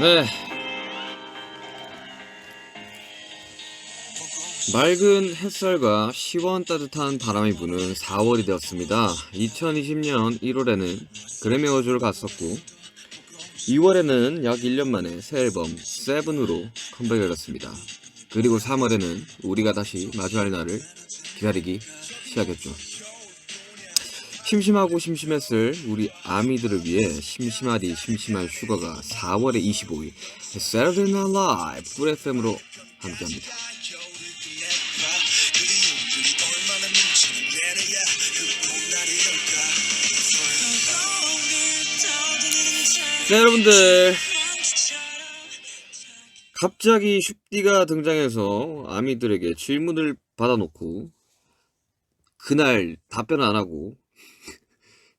네, 맑은 햇살과 시원 따뜻한 바람이 부는 4월이 되었습니다. 2020년 1월에는 그래미 어워즈를 갔었고 2월에는 약 1년 만에 새 앨범 세븐으로 컴백을 했습니다. 그리고 3월에는 우리가 다시 마주할 날을 기다리기 시작했죠. 심심하고 심심했을 우리 아미들을 위해 심심하디 심심한 슈가가 4월의 25일 Saturday Night Live 꿀 FM으로 함께합니다. 네, 여러분들, 갑자기 슈디가 등장해서 아미들에게 질문을 받아놓고 그날 답변을 안 하고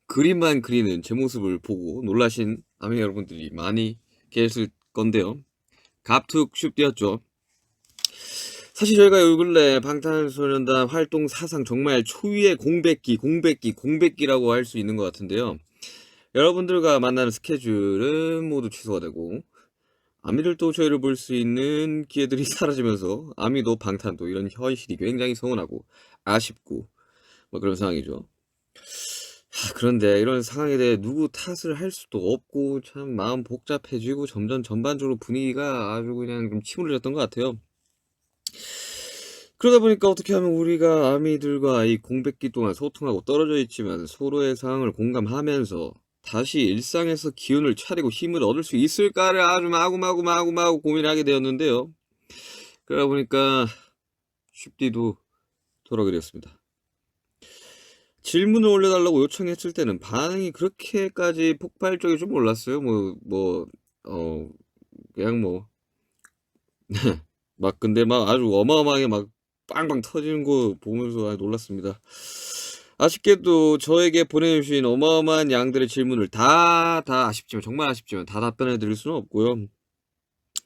그림만 그리는 제 모습을 보고 놀라신 아미 여러분들이 많이 계실 건데요. 갑툭 슈디였죠. 사실 저희가 요 근래 방탄소년단 활동 사상 정말 초유의 공백기라고 할 수 있는 것 같은데요. 여러분들과 만나는 스케줄은 모두 취소가 되고 아미들도 저희를 볼 수 있는 기회들이 사라지면서 아미도 방탄도 이런 현실이 굉장히 서운하고 아쉽고 뭐 그런 상황이죠. 그런데 이런 상황에 대해 누구 탓을 할 수도 없고 참 마음 복잡해지고 점점 전반적으로 분위기가 아주 그냥 좀 침울해졌던 것 같아요. 그러다 보니까 어떻게 하면 우리가 아미들과 이 공백기 동안 소통하고 떨어져 있지만 서로의 상황을 공감하면서 다시 일상에서 기운을 차리고 힘을 얻을 수 있을까를 아주 마구마구 고민하게 되었는데요. 그러다 보니까 쉽디도 돌아오게 되었습니다. 질문을 올려달라고 요청했을 때는 반응이 그렇게까지 폭발적일 줄 몰랐어요. 그냥 막 근데 막 아주 어마어마하게 막 빵빵 터지는 거 보면서 놀랐습니다. 아쉽게도 저에게 보내주신 어마어마한 양들의 질문을 아쉽지만 정말 아쉽지만 다 답변해 드릴 수는 없고요.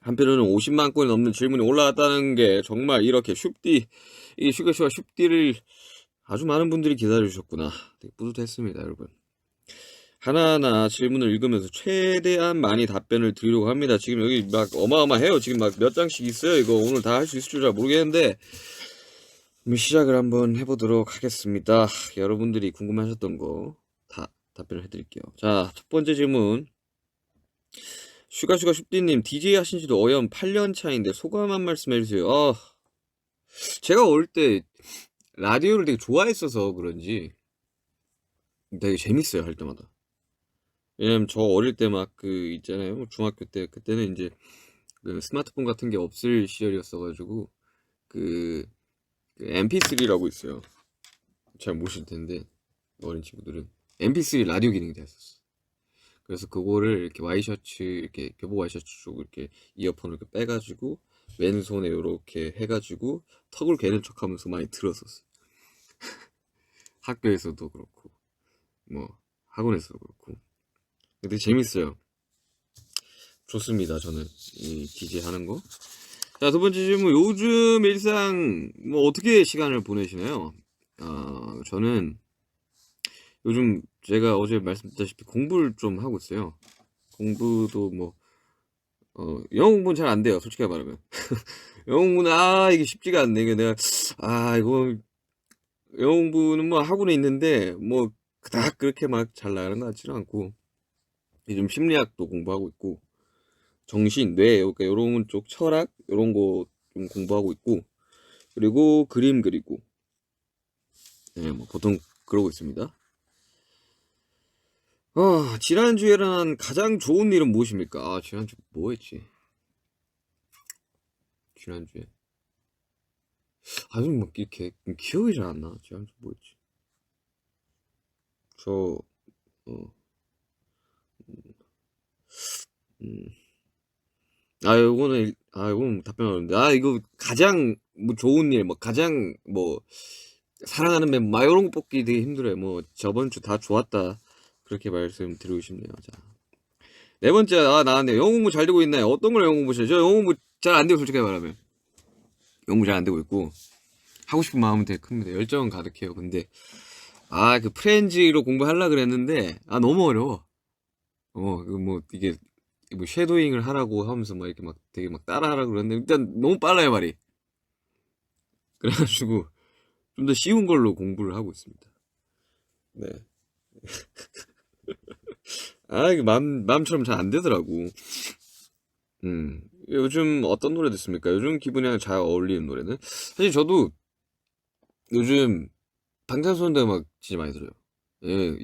한편으로는 50만 건이 넘는 질문이 올라왔다는 게 정말 이렇게 이 슈가쇼와 슈디를 아주 많은 분들이 기다려주셨구나. 되게 뿌듯했습니다, 여러분. 하나하나 질문을 읽으면서 최대한 많이 답변을 드리려고 합니다. 지금 여기 막 어마어마해요. 지금 막 몇 장씩 있어요. 이거 오늘 다 할 수 있을 줄 잘 모르겠는데 시작을 한번 해보도록 하겠습니다. 여러분들이 궁금하셨던 거 다 답변을 해드릴게요. 자, 첫 번째 질문. 슈디님, DJ 하신 지도 어연 8년 차인데 소감 한 말씀 해주세요. 제가 어릴 때 라디오를 되게 좋아했어서 그런지 되게 재밌어요, 할 때마다. 왜냐면 저 어릴 때 막 있잖아요. 중학교 때, 그때는 이제 스마트폰 같은 게 없을 시절이었어가지고 MP3라고 있어요. 잘 모르실 텐데 어린 친구들은 MP3 라디오 기능이 되었었어. 그래서 그거를 이렇게 와이셔츠 이렇게 교복 와이셔츠 쪽 이렇게 이어폰을 이렇게 빼가지고 왼손에 이렇게 해가지고 턱을 괴는 척하면서 많이 들었었어. 학교에서도 그렇고 뭐 학원에서도 그렇고. 근데 재밌어요. 좋습니다. 저는 이 DJ 하는 거. 자, 두 번째 질문. 요즘 일상 어떻게 시간을 보내시나요? 저는 요즘 제가 어제 말씀드렸다시피 공부를 좀 하고 있어요. 공부도 영어 공부는 잘 안 돼요. 솔직히 말하면. 영어 공부는 이게 쉽지가 않네. 이게 내가 이거 영어 공부는 학원에 있는데 그닥 그렇게 막 잘 나가는 것 같지는 않고 요즘 심리학도 공부하고 있고 정신, 뇌, 그러니까 요런 쪽 철학 요런 거 좀 공부하고 있고 그리고 그림 그리고 네, 보통 그러고 있습니다. 지난주에 일어난 가장 좋은 일은 무엇입니까? 지난주 뭐 했지? 지난주에 좀 이렇게 기억이 잘 안 나. 지난주 뭐 했지? 요거는 답변 어려운데. 이거 가장 좋은 일, 가장 사랑하는 멤버, 이런 거 뽑기 되게 힘들어요. 저번 주 다 좋았다. 그렇게 말씀드리고 싶네요. 자. 네 번째, 나왔네. 영어 공부 잘 되고 있나요? 어떤 걸 영어 공부하세요? 저 영어 공부 잘 안 되고, 솔직히 말하면. 영어 공부 잘 안 되고 있고, 하고 싶은 마음은 되게 큽니다. 열정은 가득해요. 근데, 프렌즈로 공부하려고 그랬는데, 너무 어려워. 이게 뭐 쉐도잉을 하라고 하면서 막 이렇게 막 되게 막 따라하라고 그러는데 일단 너무 빨라요 말이. 그래가지고 좀 더 쉬운 걸로 공부를 하고 있습니다. 네. 아 이게 마음처럼 잘 안 되더라고. 요즘 어떤 노래 듣습니까? 요즘 기분이랑 잘 어울리는 노래는 사실 저도 요즘 방탄소년단 음악 진짜 많이 들어요. 예,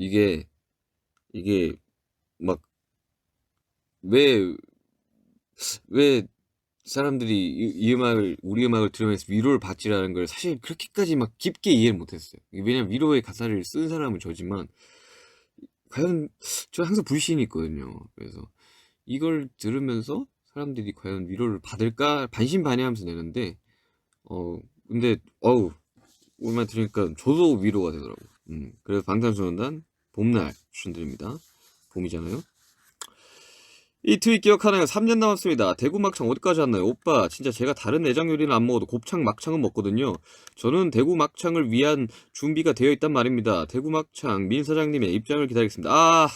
이게 막 왜 왜 사람들이 이 음악을 우리 음악을 들으면서 위로를 받지라는 걸 사실 그렇게까지 막 깊게 이해를 못했어요. 왜냐면 위로의 가사를 쓴 사람은 저지만 과연 저 항상 불신이 있거든요. 그래서 이걸 들으면서 사람들이 과연 위로를 받을까 반신반의하면서 내는데 근데 오랜만에 들으니까 저도 위로가 되더라고. 그래서 방탄소년단 봄날 추천드립니다. 봄이잖아요. 이 트윗 기억하나요? 3년 남았습니다. 대구 막창 어디까지 왔나요? 오빠, 진짜 제가 다른 내장 요리는 안 먹어도 곱창 막창은 먹거든요. 저는 대구 막창을 위한 준비가 되어 있단 말입니다. 대구 막창 민 사장님의 입장을 기다리겠습니다.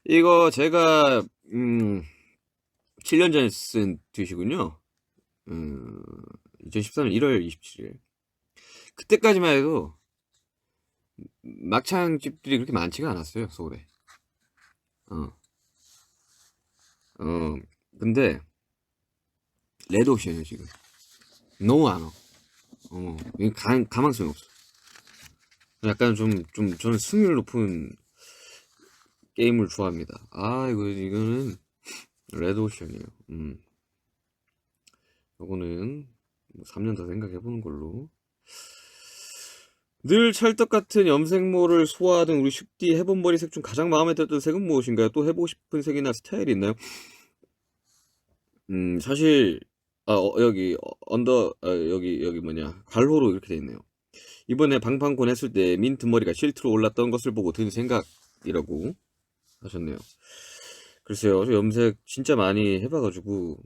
이거 제가 7년 전에 쓴 트윗이군요. 2014년 1월 27일. 그때까지만 해도 막창집들이 그렇게 많지가 않았어요, 서울에. 어, 근데 레드오션이에요, 지금. 너무 안 와. 이거 가망성이 없어. 약간 저는 승률 높은 게임을 좋아합니다. 이거는 레드오션이에요. 요거는 3년 더 생각해보는 걸로. 늘 찰떡 같은 염색모를 소화하던 우리 슈디 해본 머리색 중 가장 마음에 들었던 색은 무엇인가요? 또 해보고 싶은 색이나 스타일이 있나요? 사실 여기 여기 뭐냐 갈호로 이렇게 돼 있네요. 이번에 방방곤 했을 때 민트 머리가 실트로 올랐던 것을 보고 든 생각이라고 하셨네요. 글쎄요, 저 염색 진짜 많이 해봐가지고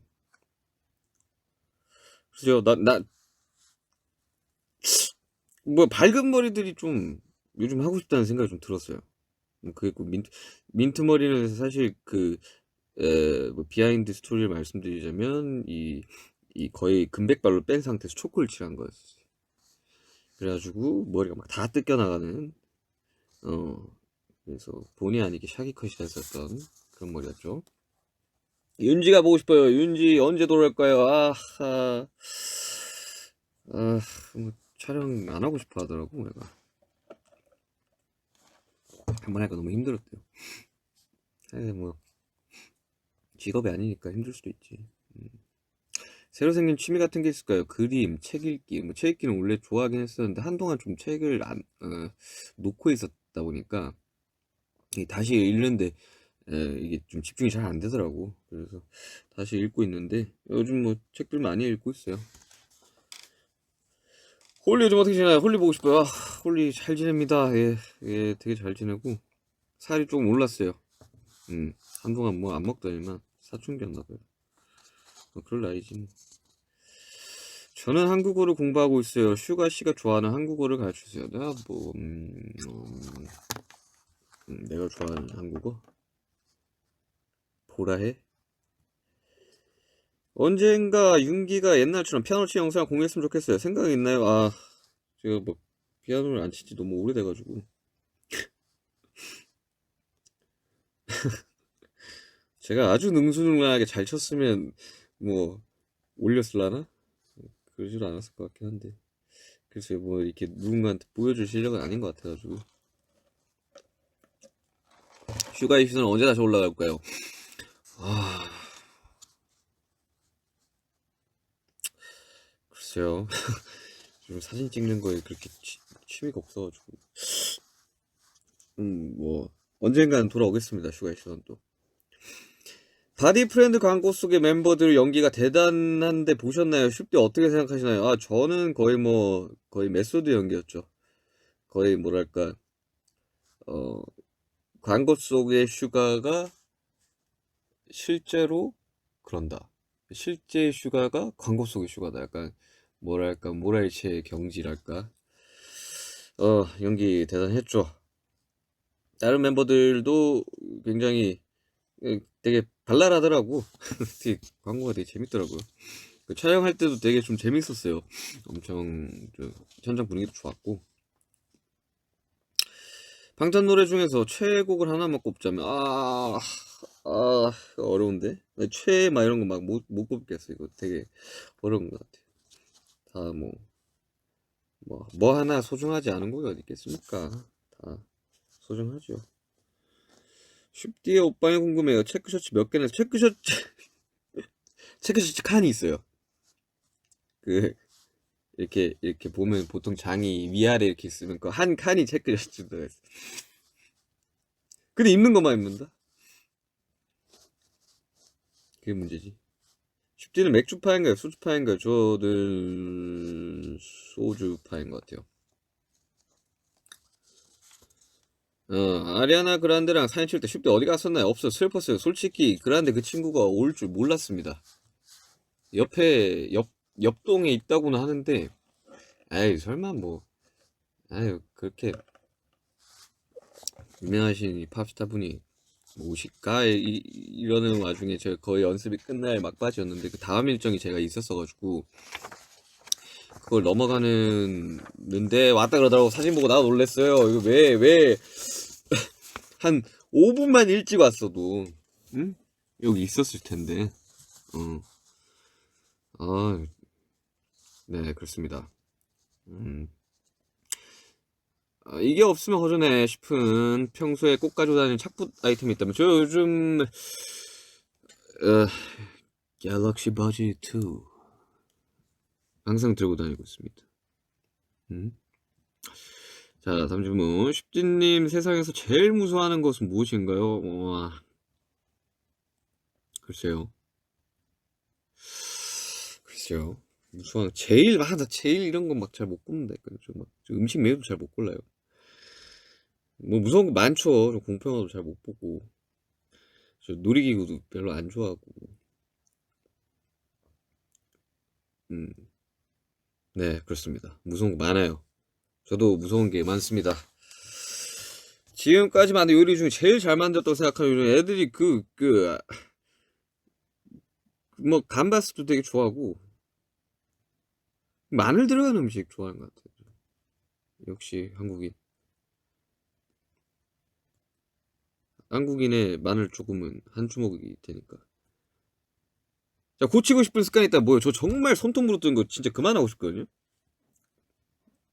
글쎄요, 뭐 밝은 머리들이 좀 요즘 하고 싶다는 생각이 좀 들었어요. 그게 꼭 민트 머리는 사실 뭐 비하인드 스토리를 말씀드리자면 이 거의 금백발로 뺀 상태에서 초코를 칠한 거였어요. 그래가지고 머리가 막 다 뜯겨나가는 그래서 본의 아니게 샤기컷이 됐었던 그런 머리였죠. 윤지가 보고 싶어요. 윤지 언제 돌아올까요? 뭐 촬영 안 하고 싶어 하더라고 내가. 한번 하니까 너무 힘들었대요. 뭐 직업이 아니니까 힘들 수도 있지. 새로 생긴 취미 같은 게 있을까요? 그림, 책 읽기. 뭐 책 읽기는 원래 좋아하긴 했었는데 한동안 좀 책을 놓고 있었다 보니까 다시 읽는데 이게 좀 집중이 잘 안 되더라고. 그래서 다시 읽고 있는데 요즘 뭐 책들 많이 읽고 있어요. 홀리 요즘 어떻게 지내나요? 홀리 보고 싶어요. 홀리 잘 지냅니다. 예, 되게 잘 지내고 살이 조금 올랐어요. 한동안 뭐 안 먹더니만 사춘기였나 봐요. 그럴 나이지 뭐. 저는 한국어를 공부하고 있어요. 슈가 씨가 좋아하는 한국어를 가르쳐주세요. 내가 좋아하는 한국어? 보라해? 언젠가 윤기가 옛날처럼 피아노 치 영상 공유했으면 좋겠어요. 생각이 있나요? 제가 뭐 피아노를 안 친지 너무 오래돼가지고 제가 아주 능수능란하게 잘 쳤으면 뭐 올렸을라나? 그러질 않았을 것 같긴 한데 글쎄 뭐 이렇게 누군가한테 보여줄 실력은 아닌 것 같아가지고. 슈가 이슈는 언제 다시 올라갈까요? 글쎄요. 좀 사진 찍는 거에 그렇게 취미가 없어가지고 뭐 언젠가는 돌아오겠습니다. 슈가 이슈는 또. 바디 프렌드 광고 속의 멤버들 연기가 대단한데 보셨나요? 슈디 어떻게 생각하시나요? 저는 거의 메소드 연기였죠. 거의 뭐랄까 광고 속의 슈가가 실제로 그런다. 실제 슈가가 광고 속의 슈가다. 약간 뭐랄까 모랄체의 경지랄까. 연기 대단했죠. 다른 멤버들도 굉장히 되게 발랄하더라고. 되게 광고가 되게 재밌더라고요. 그 촬영할 때도 되게 좀 재밌었어요. 엄청 현장 분위기도 좋았고. 방탄 노래 중에서 최애곡을 하나만 꼽자면 어려운데 최애 막 이런 거 막 못 꼽겠어. 이거 되게 어려운 것 같아. 다 뭐 하나 소중하지 않은 곡이 어디 있겠습니까? 다 소중하죠. 쉽디의 오빠에 궁금해요. 체크셔츠 몇 개나 체크셔츠 칸이 있어요. 그 이렇게 보면 보통 장이 위아래 이렇게 있으면 그 한 칸이 체크셔츠 들어있어. 근데 입는 것만 입는다. 그게 문제지. 쉽디는 맥주파인가요? 소주파인가요? 저는 소주파인 것 같아요. 아리아나 그란데랑 사진 칠 때 쉽디 어디 갔었나요? 없어. 슬펐어요. 솔직히 그란데 그 친구가 올 줄 몰랐습니다. 옆동에 있다고는 하는데, 아이, 설마 아유, 그렇게 유명하신 이 팝스타 분이 오실까? 이러는 와중에 제가 거의 연습이 끝날 막바지였는데, 그 다음 일정이 제가 있었어가지고, 그걸 넘어가는데 왔다 그러더라고. 사진 보고 나 놀랬어요. 이거 한 5분만 일찍 왔어도, 응? 여기 있었을 텐데, 어. 아, 네, 그렇습니다. 음. 이게 없으면 허전해 싶은 평소에 꼭 가지고 다니는 착붙 아이템이 있다면 저 요즘 갤럭시 버즈 2 항상 들고 다니고 있습니다. 자, 다음 질문. 쉽진님 세상에서 제일 무서워하는 것은 무엇인가요? 글쎄요. 무서워하는 나 제일 이런 건 막 잘 못 꼽는다니까. 저 음식 메뉴도 잘 못 골라요. 뭐 무서운 거 많죠. 저 공포영화도 잘 못 보고. 저 놀이기구도 별로 안 좋아하고. 음, 네, 그렇습니다. 무서운 거 많아요. 저도 무서운 게 많습니다. 지금까지 만든 요리 중에 제일 잘 만들었다고 생각하는 요리 애들이 감바스도 되게 좋아하고 마늘 들어간 음식 좋아하는 것 같아요. 역시 한국인의 마늘 조금은 한 주먹이 되니까. 자, 고치고 싶은 습관이 있다. 뭐요? 저 정말 손톱 부러뜨는 거 진짜 그만하고 싶거든요.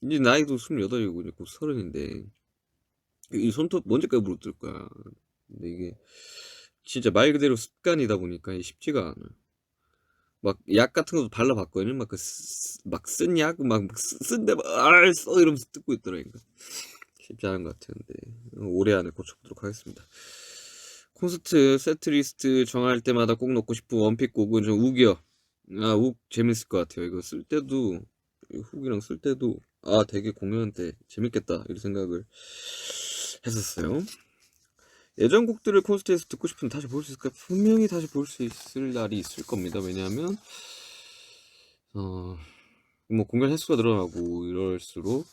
이제 나이도 28이고 이제 곧 30인데 이 손톱 언제까지 부러뜨릴 거야. 근데 이게 진짜 말 그대로 습관이다 보니까 쉽지가 않아요. 막 약 같은 것도 발라봤거든요. 막 쓴 약, 쓴데 써 이러면서 뜯고 있더라니까. 쉽지 않은 것 같은데 올해 안에 고쳐보도록 하겠습니다. 콘서트 세트리스트 정할 때마다 꼭 넣고 싶은 원픽 곡은 좀 욱이요. 욱 재밌을 것 같아요. 이거 쓸 때도 훅이랑 쓸 때도 되게 공연 때 재밌겠다 이런 생각을 했었어요. 예전 곡들을 콘서트에서 듣고 싶으면 다시 볼 수 있을까? 분명히 다시 볼 수 있을 날이 있을 겁니다. 왜냐하면 뭐 공연 횟수가 늘어나고 이럴수록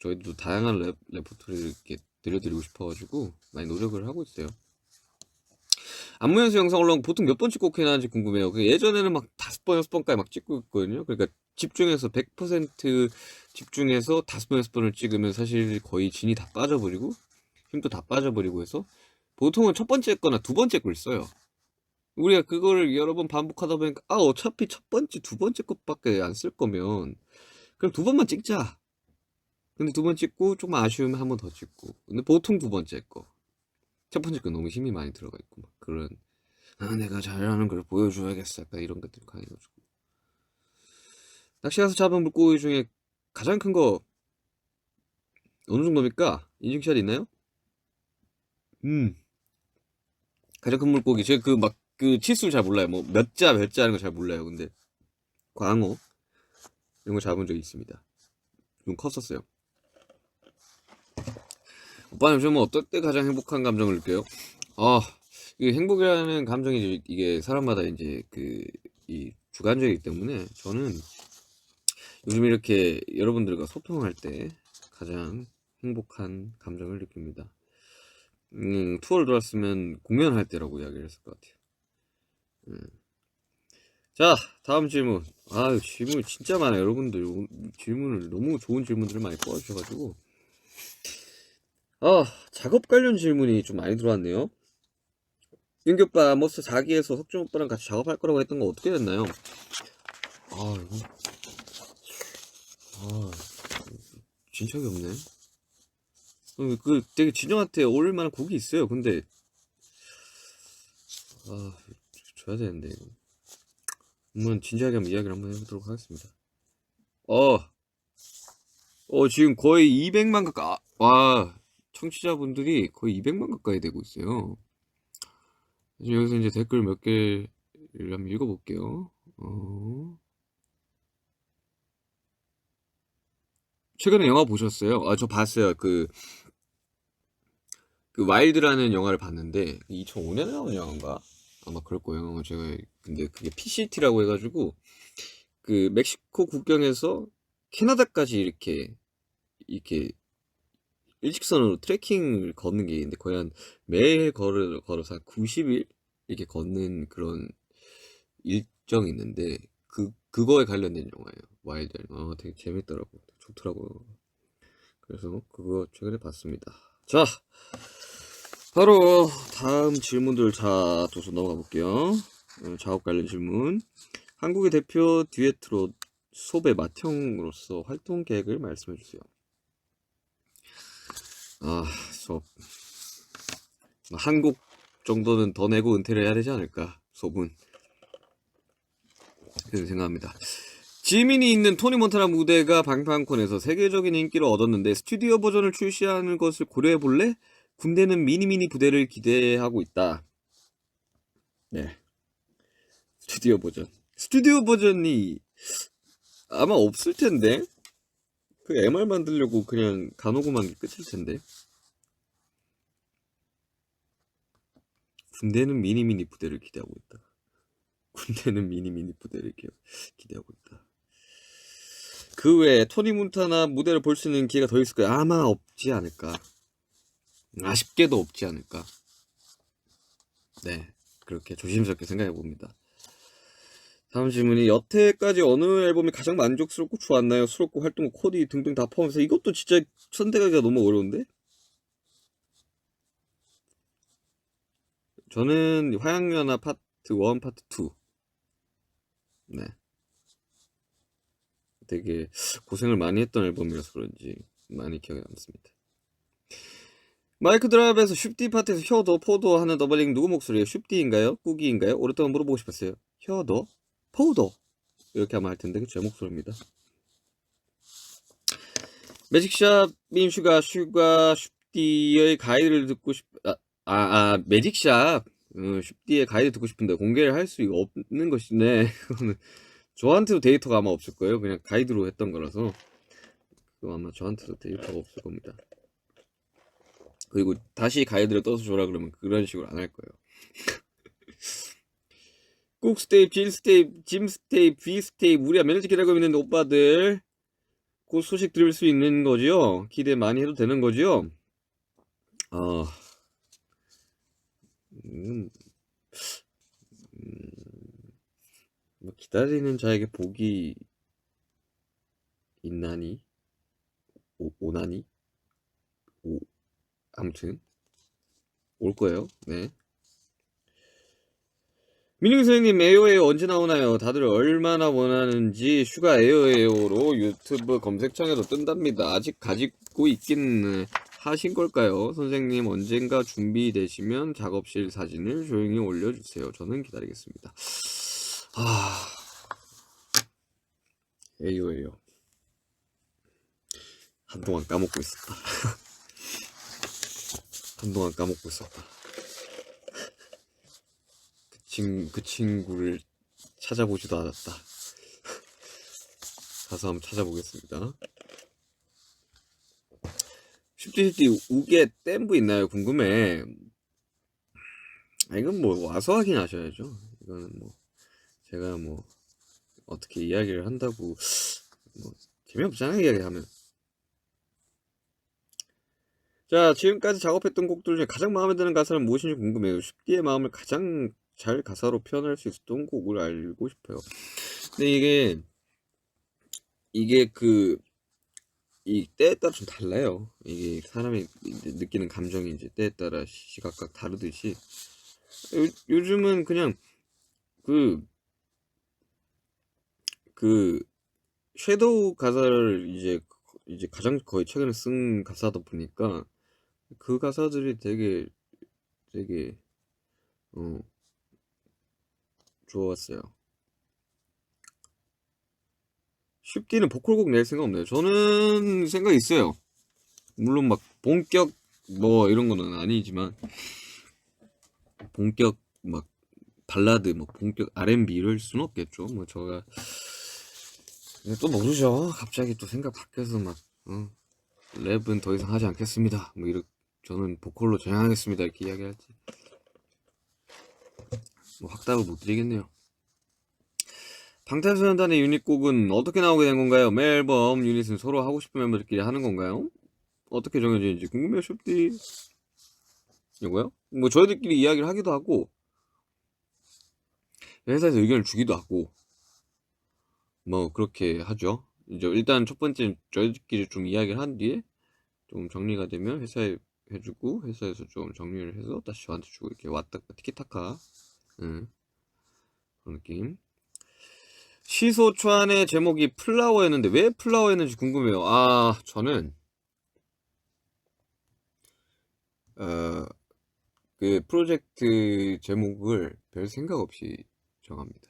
저희도 다양한 레퍼토리를 이렇게 들려드리고 싶어가지고 많이 노력을 하고 있어요. 안무 연습 영상 올라온 거 보통 몇 번 찍고 해나는지 궁금해요. 예전에는 막 5번, 6번까지 막 찍고 있거든요. 그러니까 집중해서 100% 집중해서 5번, 6번을 찍으면 사실 거의 진이 다 빠져버리고 힘도 다 빠져버리고 해서 보통은 첫 번째 거나 두 번째 걸 써요. 우리가 그거를 여러 번 반복하다 보니까 어차피 첫 번째, 두 번째 것밖에 안 쓸 거면 그럼 두 번만 찍자. 근데 두 번 찍고 조금 아쉬우면 한 번 더 찍고. 근데 보통 두 번째 거. 첫 번째 거 너무 힘이 많이 들어가 있고 막 그런 내가 잘하는 걸 보여줘야겠어. 약간 이런 것들이 강해가지고. 낚시 가서 잡은 물고기 중에 가장 큰 거 어느 정도입니까? 인증샷 있나요? 가장 큰 물고기 제가 그 치수를 잘 몰라요. 뭐 몇 자 하는 거 잘 몰라요. 근데 광어 이런 거 잡은 적이 있습니다. 좀 컸었어요. 오빠는 요즘 어떨 때 가장 행복한 감정을 느껴요? 이게 행복이라는 감정이 이게 사람마다 이제 이 주관적이기 때문에 저는 요즘 이렇게 여러분들과 소통할 때 가장 행복한 감정을 느낍니다. 투어를 돌았으면 공연할 때라고 이야기를 했을 것 같아요. 자, 다음 질문. 아유, 질문이 진짜 많아요. 여러분들 질문을 너무 좋은 질문들을 많이 뽑아주셔가지고. 작업 관련 질문이 좀 많이 들어왔네요. 윤기 오빠, 머스 4기에서 석준 오빠랑 같이 작업할 거라고 했던 거 어떻게 됐나요? 진척이 없네. 되게 진영한테 어울릴 만한 곡이 있어요. 근데, 줘야 되는데, 이거. 한번 진지하게 한번 이야기를 한번 해보도록 하겠습니다. 지금 거의 200만 가까이, 청취자분들이 거의 200만 가까이 되고 있어요. 여기서 이제 댓글 몇 개를 한번 읽어볼게요. 최근에 영화 보셨어요? 저 봤어요. 그 와일드라는 영화를 봤는데, 2005년에 나온 영화인가? 아마 그럴 거예요. 근데 그게 PCT라고 해가지고, 멕시코 국경에서 캐나다까지 이렇게 일직선으로 트레킹을 걷는 게 있는데, 거의 매일 걸어서 한 90일? 이렇게 걷는 그런 일정이 있는데, 그거에 관련된 영화예요. 와일드. 되게 재밌더라고. 좋더라고요. 그래서 그거 최근에 봤습니다. 자, 바로 다음 질문들 또 넘어가 볼게요. 작업 관련 질문. 한국의 대표 듀엣트로 소배 맏형으로서 활동 계획을 말씀해 주세요. 수업. 한 곡 정도는 더 내고 은퇴를 해야 되지 않을까, 소분. 그렇게 생각합니다. 지민이 있는 토니 몬타나 무대가 방탄콘에서 세계적인 인기를 얻었는데 스튜디오 버전을 출시하는 것을 고려해 볼래? 군대는 미니미니 부대를 기대하고 있다. 네. 스튜디오 버전이 아마 없을 텐데. MR 만들려고 그냥 가노고만 게 끝일 텐데. 군대는 미니미니 부대를 기대하고 있다. 기대하고 있다. 그 외에 토니 몬타나 무대를 볼 수 있는 기회가 더 있을 거야. 아마 없지 않을까. 아쉽게도 없지 않을까. 네, 그렇게 조심스럽게 생각해 봅니다. 다음 질문이 여태까지 어느 앨범이 가장 만족스럽고 좋았나요? 수록곡, 활동곡, 코디 등등 다 포함해서. 이것도 진짜 선택하기가 너무 어려운데? 저는 화양연화 파트 1, 파트 2. 네. 되게 고생을 많이 했던 앨범이라서 그런지 많이 기억에 남습니다. 마이크 드랍에서 슈디 파트에서 혀도 포도 하는 더블링 누구 목소리예요? 슈디인가요? 꾸기인가요? 오랫동안 물어보고 싶었어요. 혀도 포도 이렇게 하면 할 텐데 제 목소리입니다. 매직샵 민슈가 슈디의 가이드를 듣고 매직샵 슈디의 가이드 듣고 싶은데 공개를 할 수 없는 것이네. 저한테도 데이터가 아마 없을 거예요. 그냥 가이드로 했던 거라서 아마 저한테도 데이터가 없을 겁니다. 그리고 다시 가이드를 떠서 줘라 그러면 그런 식으로 안 할 거예요. 꾹스테이프, 질스테이프, 짐스테이프, 비스테이프 우리가 몇 년째 기다리고 있는데 오빠들 곧 소식 들을 수 있는 거지요? 기대 많이 해도 되는 거지요? 기다리는 자에게 복이 있나니? 오나니? 아무튼 올 거예요. 네. 민웅 선생님, 에어에어 언제 나오나요? 다들 얼마나 원하는지 슈가 에어에어로 유튜브 검색창에도 뜬답니다. 아직 가지고 있긴 하신 걸까요? 선생님, 언젠가 준비되시면 작업실 사진을 조용히 올려주세요. 저는 기다리겠습니다. 에어에어 한동안 까먹고 있었다. 그 친구를 찾아보지도 않았다. 가서 한번 찾아보겠습니다. 쉽지 우게 댐부 있나요? 궁금해. 이건 뭐 와서 확인하셔야죠. 이거는 뭐 제가 뭐 어떻게 이야기를 한다고 뭐 재미없잖아요, 이야기하면. 자, 지금까지 작업했던 곡들 중에 가장 마음에 드는 가사는 무엇인지 궁금해요. 슈디의 마음을 가장 잘 가사로 표현할 수 있었던 곡을 알고 싶어요. 근데 이게 이 때에 따라 좀 달라요. 이게 사람이 느끼는 감정이 이제 때에 따라 시각각 다르듯이 요즘은 그냥 그 섀도우 가사를 이제 가장 거의 최근에 쓴 가사다 보니까 그 가사들이 되게 좋았어요. 쉽게는 보컬곡 낼 생각 없네요. 저는 생각 있어요. 물론 막 본격 뭐 이런 거는 아니지만 본격 막 발라드 뭐 본격 R&B 이럴 수는 없겠죠. 뭐 제가 또 모르죠. 갑자기 또 생각 바뀌어서 막 랩은 더 이상 하지 않겠습니다. 뭐 이렇게 저는 보컬로 전향하겠습니다. 이렇게 이야기할지 뭐 확답을 못 드리겠네요. 방탄소년단의 유닛곡은 어떻게 나오게 된 건가요? 매 앨범 유닛은 서로 하고 싶은 멤버들끼리 하는 건가요? 어떻게 정해지는지 궁금해요, 숍디. 이거요? 뭐 저희들끼리 이야기를 하기도 하고 회사에서 의견을 주기도 하고 뭐 그렇게 하죠. 이제 일단 첫 번째 저희들끼리 좀 이야기를 한 뒤에 좀 정리가 되면 회사에 해주고 회사에서 좀 정리를 해서 다시 저한테 주고 이렇게 왔다 갔다 티키타카 그런 느낌. 시소초안의 제목이 플라워였는데 왜 플라워였는지 궁금해요. 아 저는 그 프로젝트 제목을 별 생각 없이 정합니다.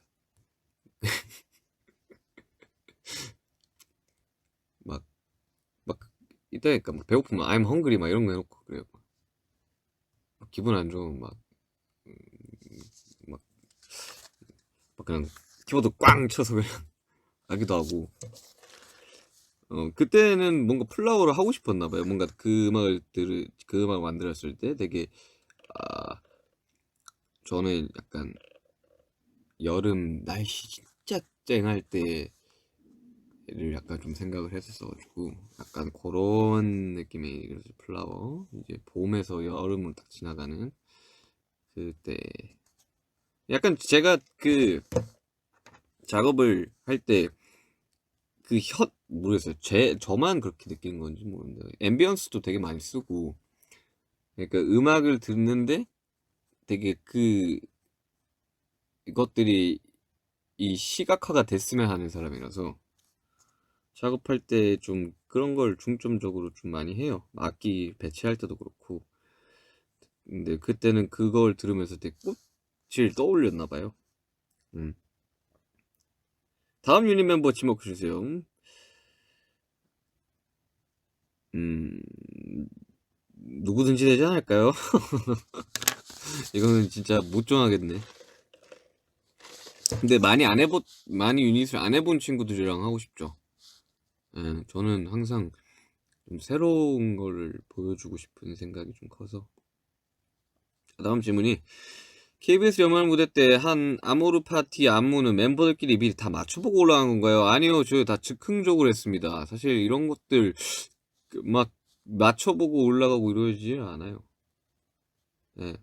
막 이따니까 막 배고프면 I'm hungry 막 이런 거 해놓고 그래요. 막 기분 안 좋으면 막 그냥 키보드 꽝 쳐서 그냥 하기도 하고. 그때는 뭔가 플라워를 하고 싶었나 봐요. 뭔가 그 음악을 만들었을 때 되게 아 저는 약간 여름 날씨 진짜 쨍할 때를 약간 좀 생각을 했었어가지고 약간 그런 느낌의 그래서 플라워 이제 봄에서 여름으로 딱 지나가는 그때 약간 제가 그 작업을 할 때 모르겠어요. 저만 그렇게 느끼는 건지 모르는데 앰비언스도 되게 많이 쓰고 그러니까 음악을 듣는데 되게 이것들이 이 시각화가 됐으면 하는 사람이라서 작업할 때 좀 그런 걸 중점적으로 좀 많이 해요. 악기 배치할 때도 그렇고. 근데 그때는 그걸 들으면서 되게 꽃을 떠올렸나 봐요. 음. 다음 유닛 멤버 지목해 주세요. 음, 누구든지 되지 않을까요? 이거는 진짜 못 정하겠네. 근데 많이 유닛을 안 해본 친구들이랑 하고 싶죠. 예, 저는 항상 좀 새로운 거를 보여주고 싶은 생각이 좀 커서. 다음 질문이 KBS 연말 무대 때 한 아모르 파티 안무는 멤버들끼리 미리 다 맞춰보고 올라간 건가요? 아니요, 저희 다 즉흥적으로 했습니다. 사실 이런 것들 막 맞춰보고 올라가고 이러지 않아요. 예.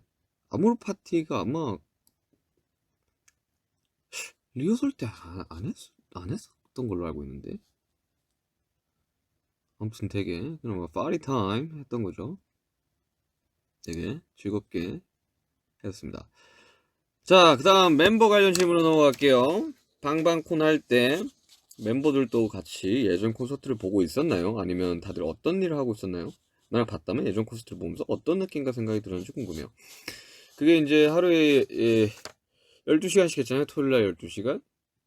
아모르 파티가 아마 리허설 때 안 했었던 걸로 알고 있는데. 아무튼 되게 그냥 파티 타임 했던 거죠. 되게 즐겁게 했습니다. 자, 그 다음 멤버 관련 질문으로 넘어갈게요. 방방콘 할 때 멤버들도 같이 예전 콘서트를 보고 있었나요? 아니면 다들 어떤 일을 하고 있었나요? 만약 봤다면 예전 콘서트를 보면서 어떤 느낌과 생각이 들었는지 궁금해요. 그게 이제 하루에 12시간씩 했잖아요. 토요일날 12시간,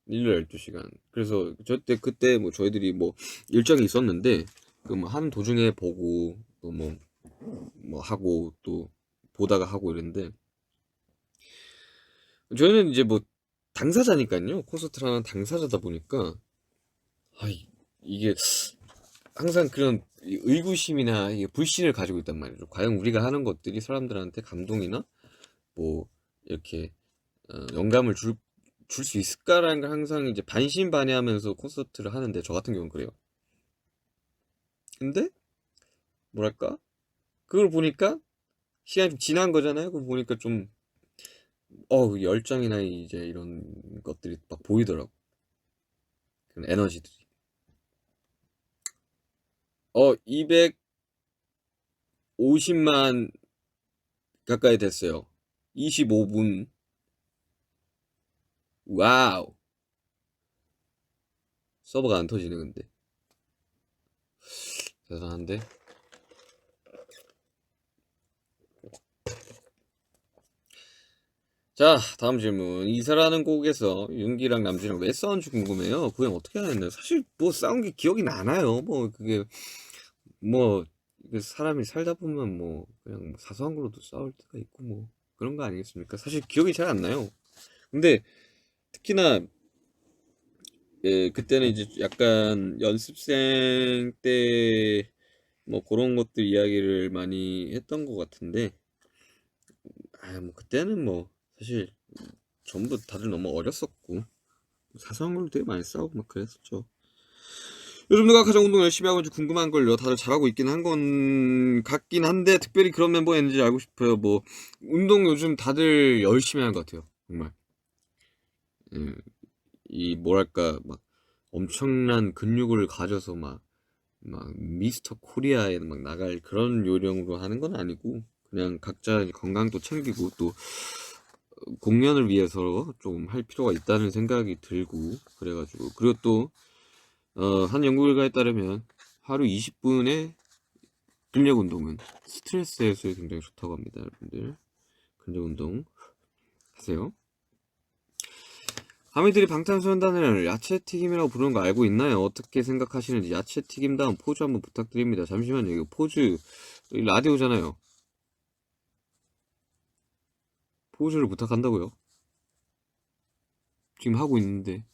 일요일 12시간. 그래서 그때 뭐 저희들이 뭐 일정이 있었는데 그 뭐 하는 도중에 보고 또 뭐 하고 또 보다가 하고 이랬는데 저희는 이제 뭐 당사자니까요. 콘서트를 하는 당사자다 보니까 이게 항상 그런 의구심이나 불신을 가지고 있단 말이죠. 과연 우리가 하는 것들이 사람들한테 감동이나 뭐 이렇게 영감을 줄 수 있을까라는 걸 항상 이제 반신반의하면서 콘서트를 하는데 저 같은 경우는 그래요. 근데 뭐랄까 그걸 보니까 시간이 좀 지난 거잖아요. 그거 보니까 좀 열정이나 이제 이런 것들이 막 보이더라고. 그런 에너지들이. 250만 가까이 됐어요. 25분. 와우. 서버가 안 터지네, 근데. 대단한데? 자, 다음 질문. 이사라는 곡에서 윤기랑 남준이랑 왜 싸운지 궁금해요. 그냥 어떻게 하는데 사실 뭐 싸운 게 기억이 나나요? 뭐 그게 뭐 사람이 살다 보면 뭐 그냥 뭐 사소한 걸로도 싸울 때가 있고 뭐 그런 거 아니겠습니까? 사실 기억이 잘 안 나요. 근데 특히나 그때는 이제 약간 연습생 때 뭐 그런 것들 이야기를 많이 했던 것 같은데 뭐 그때는 뭐 사실 전부 다들 너무 어렸었고 사소한 걸로 되게 많이 싸우고 막 그랬었죠. 요즘 누가 가장 운동 열심히 하고 있는지 궁금한 걸요. 다들 잘하고 있긴 한 건 같긴 한데 특별히 그런 멤버가 있는지 알고 싶어요. 뭐 운동 요즘 다들 열심히 하는 것 같아요. 정말. 이 뭐랄까 막 엄청난 근육을 가져서 막 미스터 코리아에 막 나갈 그런 요령으로 하는 건 아니고 그냥 각자 건강도 챙기고 또 공연을 위해서 좀 할 필요가 있다는 생각이 들고 그래가지고 그리고 또 한 연구 결과에 따르면 하루 20분의 근력 운동은 스트레스 해소에 굉장히 좋다고 합니다. 여러분들 근력 운동 하세요. 하미들이 방탄소년단을 야채튀김이라고 부르는 거 알고 있나요? 어떻게 생각하시는지 야채튀김 다음 포즈 한번 부탁드립니다. 잠시만요. 이거 포즈 라디오잖아요. 포즈를 부탁한다고요? 지금 하고 있는데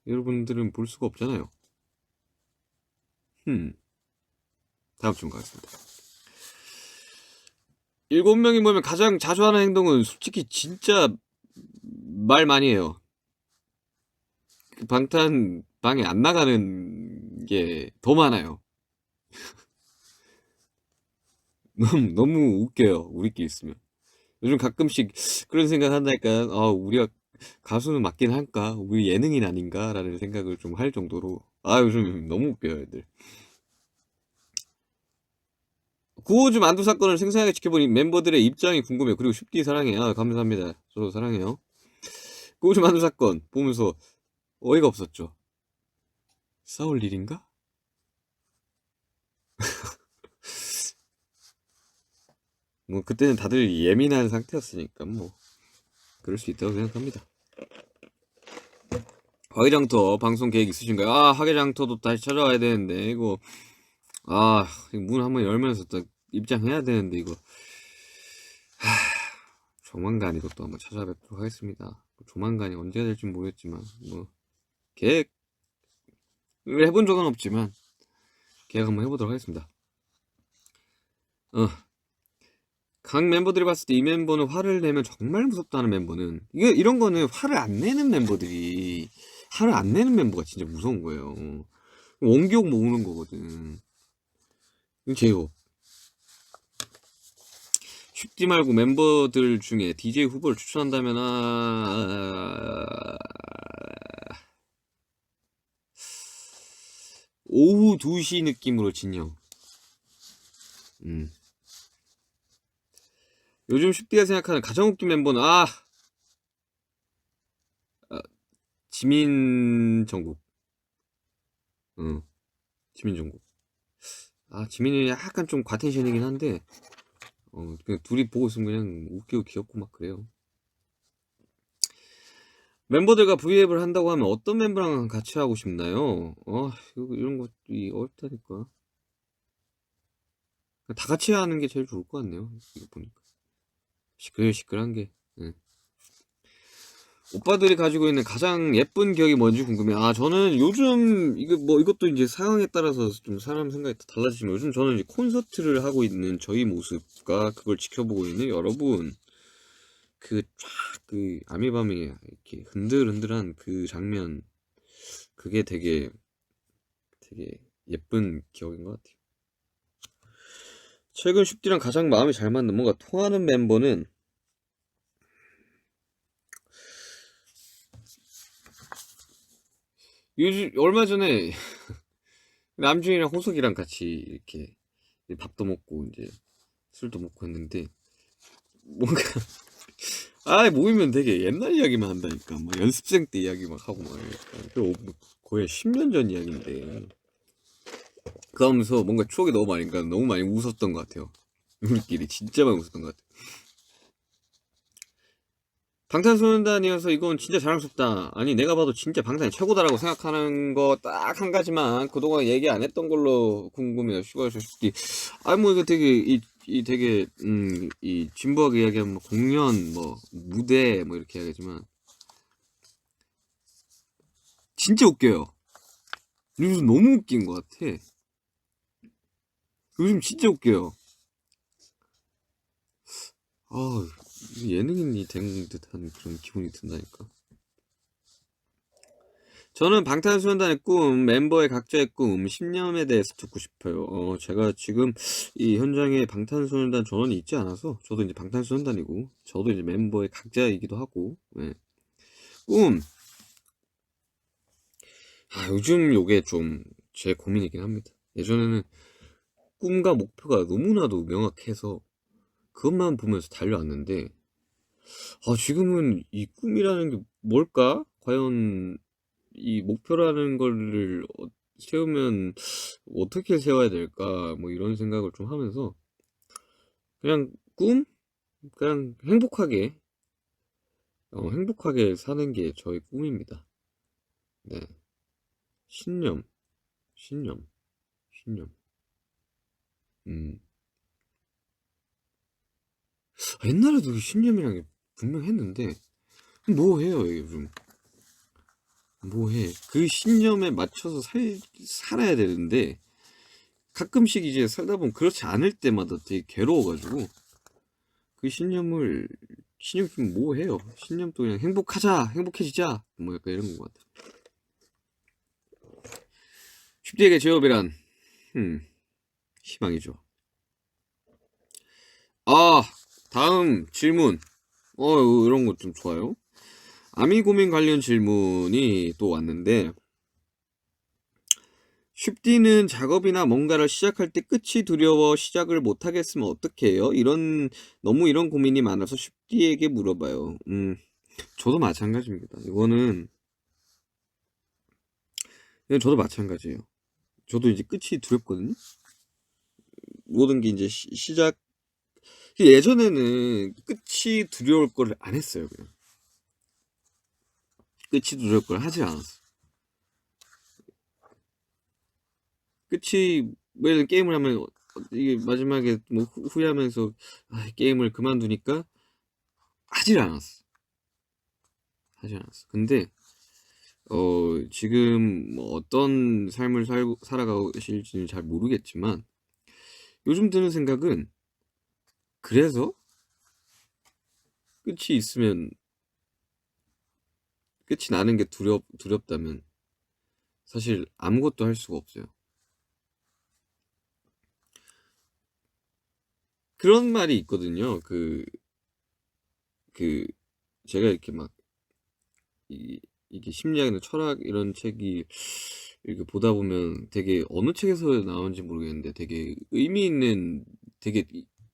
여러분들은 볼 수가 없잖아요. 다음 질문 가겠습니다. 7명이 모이면 가장 자주 하는 행동은 솔직히 진짜 말 많이 해요. 방탄 방에 안 나가는 게 더 많아요. 너무 웃겨요. 우리끼리 있으면. 요즘 가끔씩 그런 생각 한다니까. 우리가 가수는 맞긴 할까? 우리 예능인 아닌가? 라는 생각을 좀 할 정도로. 요즘 너무 웃겨요, 애들. 구호주 만두 사건을 생생하게 지켜보니 멤버들의 입장이 궁금해요. 그리고 쉽디 사랑해. 감사합니다. 저도 사랑해요. 구호주 만두 사건 보면서 어이가 없었죠. 싸울 일인가? 뭐 그때는 다들 예민한 상태였으니까 뭐 그럴 수 있다고 생각합니다. 화개장터 방송 계획 있으신가요? 화개장터도 다시 찾아와야 되는데 이거 문 한번 열면서 또 입장해야 되는데 이거 조만간 이것도 한번 찾아뵙도록 하겠습니다. 조만간이 언제가 될지 모르겠지만 뭐 계획을 해본 적은 없지만 계획 한번 해보도록 하겠습니다. 각 멤버들이 봤을 때 이 멤버는 화를 내면 정말 무섭다는 멤버는 이런 거는 화를 안 내는 멤버가 진짜 무서운 거예요. 원기옥 모으는 거거든. 제이홉. 쉽지 말고 멤버들 중에 DJ 후보를 추천한다면 오후 2시 느낌으로 진영. 요즘 쉽디가 생각하는 가장 웃긴 멤버는 지민 정국. 지민 정국. 지민이 약간 좀 과텐션이긴 한데 그냥 둘이 보고 있으면 그냥 웃기고 귀엽고 막 그래요. 멤버들과 V앱을 한다고 하면 어떤 멤버랑 같이 하고 싶나요? 이런 것도 어렵다니까. 다 같이 하는 게 제일 좋을 것 같네요. 이거 보니까. 시끌시끌한 게. 오빠들이 가지고 있는 가장 예쁜 기억이 뭔지 궁금해. 저는 요즘, 이것도 이제 상황에 따라서 좀 사람 생각이 달라지지만 요즘 저는 이제 콘서트를 하고 있는 저희 모습과 그걸 지켜보고 있는 여러분, 아미밤이 이렇게 흔들흔들한 그 장면, 그게 되게 예쁜 기억인 것 같아요. 최근 슈디랑 가장 마음이 잘 맞는 뭔가 통하는 멤버는 요즘 얼마 전에 남준이랑 호석이랑 같이 이렇게 밥도 먹고 이제 술도 먹고 했는데 뭔가 모이면 되게 옛날 이야기만 한다니까. 뭐 연습생 때 이야기 막 하고 막 이러니까. 뭐 거의 10년 전 이야기인데 그러면서 뭔가 추억이 너무 많으니까 너무 많이 웃었던 것 같아요. 우리끼리 진짜 많이 웃었던 것 같아요. 방탄소년단이어서 이건 진짜 자랑스럽다. 아니 내가 봐도 진짜 방탄이 최고다라고 생각하는 거 딱 한 가지만 그동안 얘기 안 했던 걸로 궁금해요. 슈가쇼 슈디. 뭐 이거 되게 이 되게 이 진부하게 이야기하면 뭐 공연 뭐 무대 뭐 이렇게 이야기하지만 진짜 웃겨요. 요즘 너무 웃긴 것 같아. 요즘 진짜 웃겨요. 예능인이 된 듯한 그런 기분이 든다니까. 저는 방탄소년단의 꿈, 멤버의 각자의 꿈, 신념에 대해서 듣고 싶어요. 제가 지금 이 현장에 방탄소년단 전원이 있지 않아서, 저도 이제 방탄소년단이고, 저도 이제 멤버의 각자이기도 하고, 네. 꿈. 요즘 요게 좀 제 고민이긴 합니다. 예전에는 꿈과 목표가 너무나도 명확해서, 그것만 보면서 달려왔는데, 지금은 이 꿈이라는 게 뭘까? 과연 이 목표라는 거를 세우면 어떻게 세워야 될까? 뭐 이런 생각을 좀 하면서 그냥 꿈? 그냥 행복하게 사는 게 저의 꿈입니다. 네. 신념, 신념, 신념. 음. 옛날에도 신념이란 게 분명 했는데 뭐 해요, 요즘. 뭐 해. 그 신념에 맞춰서 살아야 되는데 가끔씩 이제 살다 보면 그렇지 않을 때마다 되게 괴로워가지고 그 신념 좀 뭐 해요? 신념도 그냥 행복해지자, 뭐 약간 이런 것 같아. 쉽게 제업이란, 희망이죠. 아, 다음 질문. 이런 거 좀 좋아요. 아미 고민 관련 질문이 또 왔는데, 쉽디는 작업이나 뭔가를 시작할 때 끝이 두려워 시작을 못하겠으면 어떻게 해요? 너무 이런 고민이 많아서 쉽디에게 물어봐요. 저도 마찬가지입니다. 이건 저도 마찬가지예요. 저도 이제 끝이 두렵거든요. 모든 게 이제 시작. 예전에는 끝이 두려울 거를 안 했어요. 그냥 끝이 두려울 걸 하지 않았어. 끝이 왜 게임을 하면 이게 마지막에 뭐 후회하면서 게임을 그만두니까 하질 않았어. 하질 않았어. 근데 지금 뭐 어떤 삶을 살아가고 계실지는 잘 모르겠지만 요즘 드는 생각은 그래서 끝이 있으면 끝이 나는 게 두렵다면 사실 아무것도 할 수가 없어요. 그런 말이 있거든요. 그, 제가 이렇게 막, 이게 심리학이나 철학 이런 책이 이렇게 보다 보면 되게 어느 책에서 나온지 모르겠는데 되게 의미 있는 되게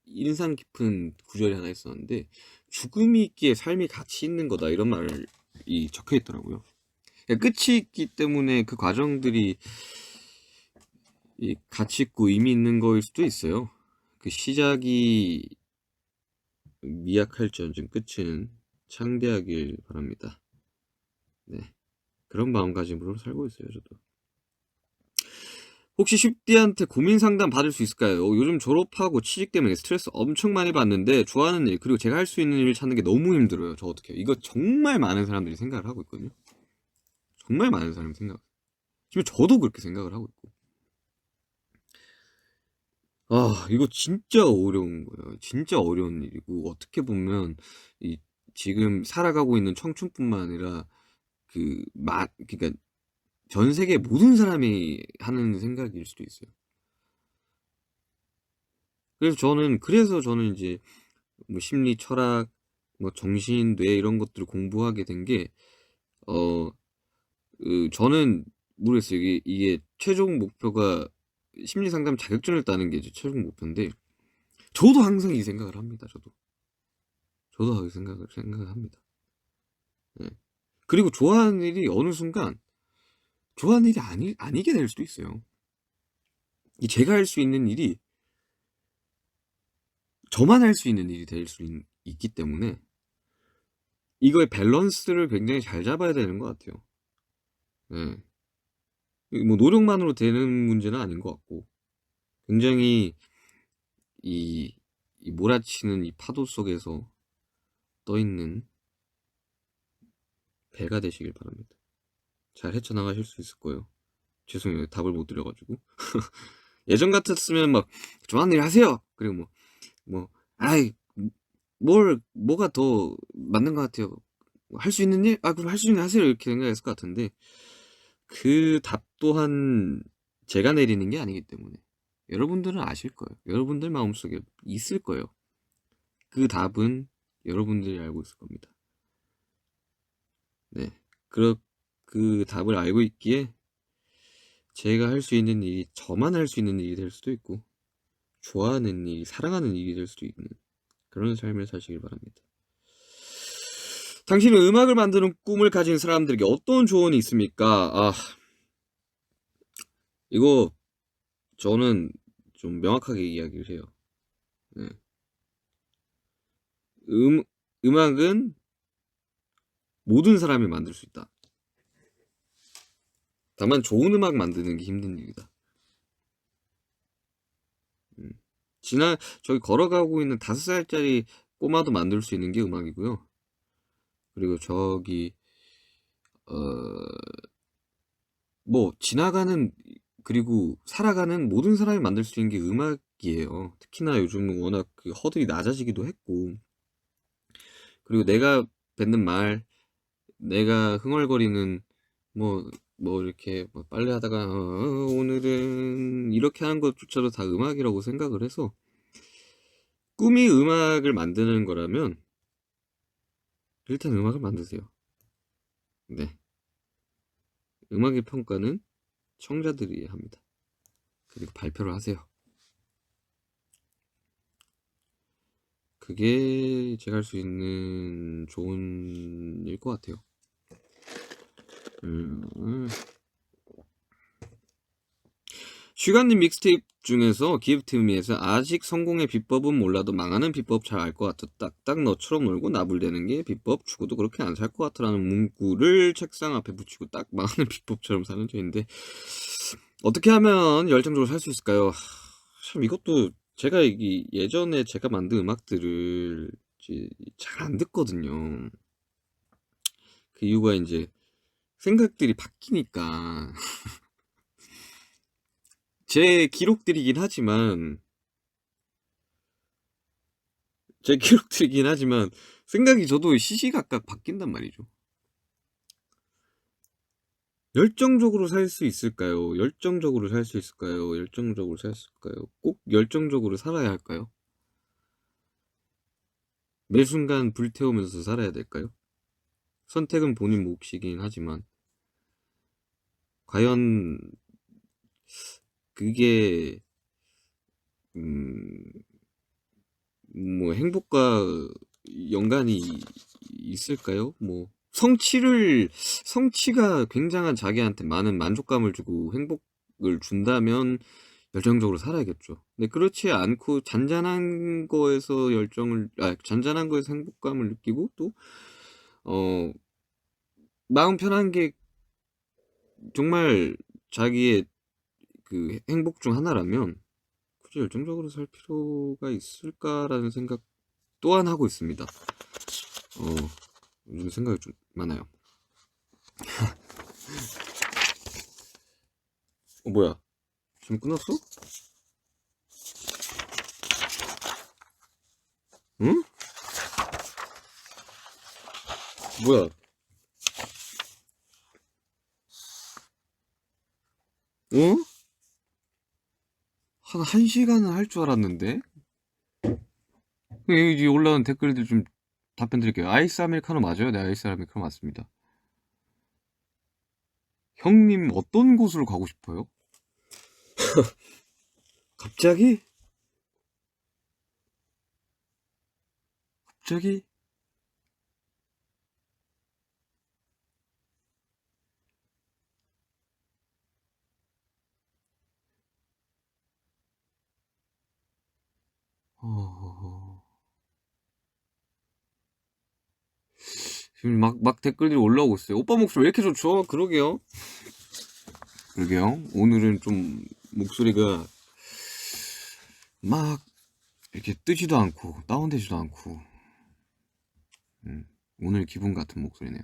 인상 깊은 구절이 하나 있었는데 죽음이 있기에 삶이 가치 있는 거다 이런 말이 적혀 있더라고요. 그러니까 끝이 있기 때문에 그 과정들이 이 가치 있고 의미 있는 거일 수도 있어요. 그 시작이 미약할지언정 끝은 창대하길 바랍니다. 네. 그런 마음가짐으로 살고 있어요, 저도. 혹시 쉽디한테 고민 상담 받을 수 있을까요? 요즘 졸업하고 취직 때문에 스트레스 엄청 많이 받는데 좋아하는 일 그리고 제가 할 수 있는 일 찾는 게 너무 힘들어요. 저 어떻게 해요? 이거 정말 많은 사람들이 생각을 하고 있거든요. 정말 많은 사람이 지금 저도 그렇게 생각을 하고 있고. 이거 진짜 어려운 거예요. 진짜 어려운 일이고 어떻게 보면 이 지금 살아가고 있는 청춘뿐만 아니라 그러니까 전 세계 모든 사람이 하는 생각일 수도 있어요. 그래서 저는 이제 뭐 심리, 철학, 뭐 정신, 뇌 이런 것들을 공부하게 된 게, 저는 모르겠어요. 이게 최종 목표가 심리 상담 자격증을 따는 게 이제 최종 목표인데, 저도 항상 이 생각을 합니다. 저도 이 생각을 합니다. 예. 그리고 좋아하는 일이 어느 순간 좋아하는 일이 아니게 될 수도 있어요. 제가 할 수 있는 일이 저만 할 수 있는 일이 될 수 있기 때문에 이거의 밸런스를 굉장히 잘 잡아야 되는 것 같아요. 예. 뭐 노력만으로 되는 문제는 아닌 것 같고, 굉장히 이 몰아치는 이 파도 속에서 떠 있는 배가 되시길 바랍니다. 잘 헤쳐나가실 수 있을 거예요. 죄송해요. 답을 못 드려가지고. 예전 같았으면 막 좋아하는 일 하세요. 그리고 아이 뭐가 더 맞는 것 같아요. 할 수 있는 일? 그럼 할 수 있는 일 하세요. 이렇게 생각했을 것 같은데, 그 답 또한 제가 내리는 게 아니기 때문에 여러분들은 아실 거예요. 여러분들 마음속에 있을 거예요. 그 답은 여러분들이 알고 있을 겁니다. 네. 그 답을 알고 있기에 제가 할 수 있는 일이 저만 할 수 있는 일이 될 수도 있고, 좋아하는 일, 사랑하는 일이 될 수도 있는 그런 삶을 사시길 바랍니다. 당신은 음악을 만드는 꿈을 가진 사람들에게 어떤 조언이 있습니까? 이거 저는 좀 명확하게 이야기를 해요. 네. 음악은 모든 사람이 만들 수 있다. 다만 좋은 음악 만드는 게 힘든 일이다. 저기 걸어가고 있는 5살짜리 꼬마도 만들 수 있는 게 음악이고요. 그리고 저기 지나가는, 그리고 살아가는 모든 사람이 만들 수 있는 게 음악이에요. 특히나 요즘은 워낙 그 허들이 낮아지기도 했고, 그리고 내가 뱉는 말, 내가 흥얼거리는 이렇게 빨래하다가 오늘은 이렇게 하는 것조차도 다 음악이라고 생각을 해서, 꿈이 음악을 만드는 거라면 일단 음악을 만드세요. 네. 음악의 평가는 청자들이 합니다. 그리고 발표를 하세요. 그게 제가 할 수 있는 좋은 일 것 같아요. 슈가님 믹스테이프 중에서 기프트미에서 아직 성공의 비법은 몰라도 망하는 비법 잘 알 것 같아. 딱딱 너처럼 놀고 나불대는 게 비법. 죽어도 그렇게 안 살 것 같아라는 문구를 책상 앞에 붙이고 딱 망하는 비법처럼 사는 저인데, 어떻게 하면 열정적으로 살 수 있을까요? 참 이것도 제가 예전에 제가 만든 음악들을 잘 안 듣거든요. 그 이유가 이제 생각들이 바뀌니까. 제 기록들이긴 하지만 생각이 저도 시시각각 바뀐단 말이죠. 열정적으로 살 수 있을까요? 열정적으로 살 수 있을까요? 열정적으로 살 수 있을까요? 꼭 열정적으로 살아야 할까요? 매 순간 불태우면서 살아야 될까요? 선택은 본인 몫이긴 하지만, 과연 그게 행복과 연관이 있을까요? 성취가 굉장한 자기한테 많은 만족감을 주고 행복을 준다면 열정적으로 살아야겠죠. 근데 그렇지 않고 잔잔한 거에서 행복감을 느끼고, 또 마음 편한 게 정말 자기의 그 행복 중 하나라면 굳이 열정적으로 살 필요가 있을까라는 생각 또한 하고 있습니다. 요즘 생각이 좀 많아요. 뭐야? 지금 끝났어? 응? 뭐야? 어? 한 1시간은 할 줄 알았는데? 여기 올라온 댓글들 좀 답변 드릴게요. 아이스 아메리카노 맞아요? 네, 아이스 아메리카노 맞습니다. 형님 어떤 곳으로 가고 싶어요? 갑자기? 갑자기? 어... 지금 막 댓글들이 올라오고 있어요. 오빠 목소리 왜 이렇게 좋죠? 그러게요. 그러게요. 오늘은 좀 목소리가 막 이렇게 뜨지도 않고 다운되지도 않고 오늘 기분 같은 목소리네요.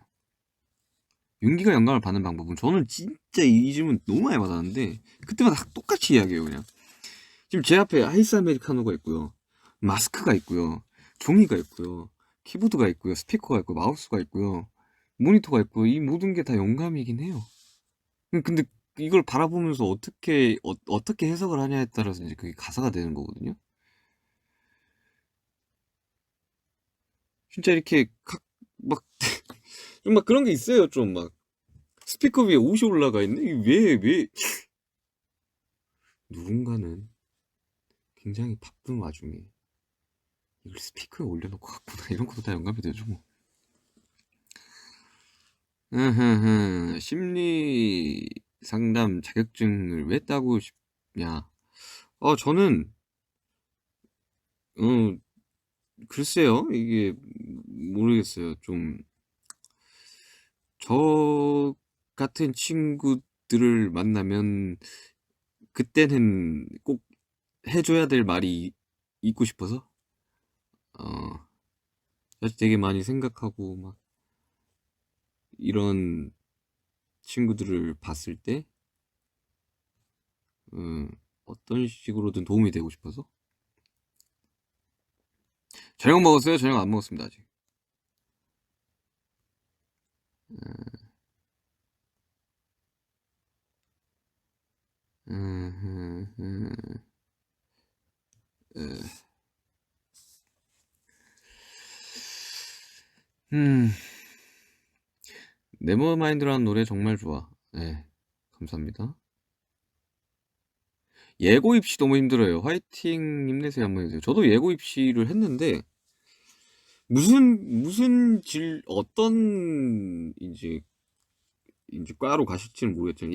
윤기가 영감을 받는 방법은 저는 진짜 이 질문 너무 많이 받았는데 그때마다 똑같이 이야기해요. 그냥 지금 제 앞에 아이스 아메리카노가 있고요, 마스크가 있고요, 종이가 있고요, 키보드가 있고요, 스피커가 있고 마우스가 있고요, 모니터가 있고, 이 모든 게 다 영감이긴 해요. 근데 이걸 바라보면서 어떻게 해석을 하냐에 따라서 이제 그게 가사가 되는 거거든요. 진짜 이렇게 막 좀 막 그런 게 있어요. 좀 막 스피커 위에 옷이 올라가 있네. 이게 왜 누군가는 굉장히 바쁜 와중에 이걸 스피커에 올려놓고 갔구나. 이런 것도 다 영감이 되죠 뭐. 심리 상담 자격증을 왜 따고 싶냐? 저는 어 글쎄요. 이게 모르겠어요. 좀 저 같은 친구들을 만나면 그때는 꼭 해줘야 될 말이 있고 싶어서 사실 되게 많이 생각하고 막 이런 친구들을 봤을 때 어떤 식으로든 도움이 되고 싶어서. 저녁 먹었어요? 저녁 안 먹었습니다 아직. 네버마인드라는 노래 정말 좋아. 네, 감사합니다. 예고 입시 너무 힘들어요. 화이팅 힘내세요 한번 해주세요. 저도 예고 입시를 했는데 무슨 어떤 이제 과로 가실지는 모르겠지만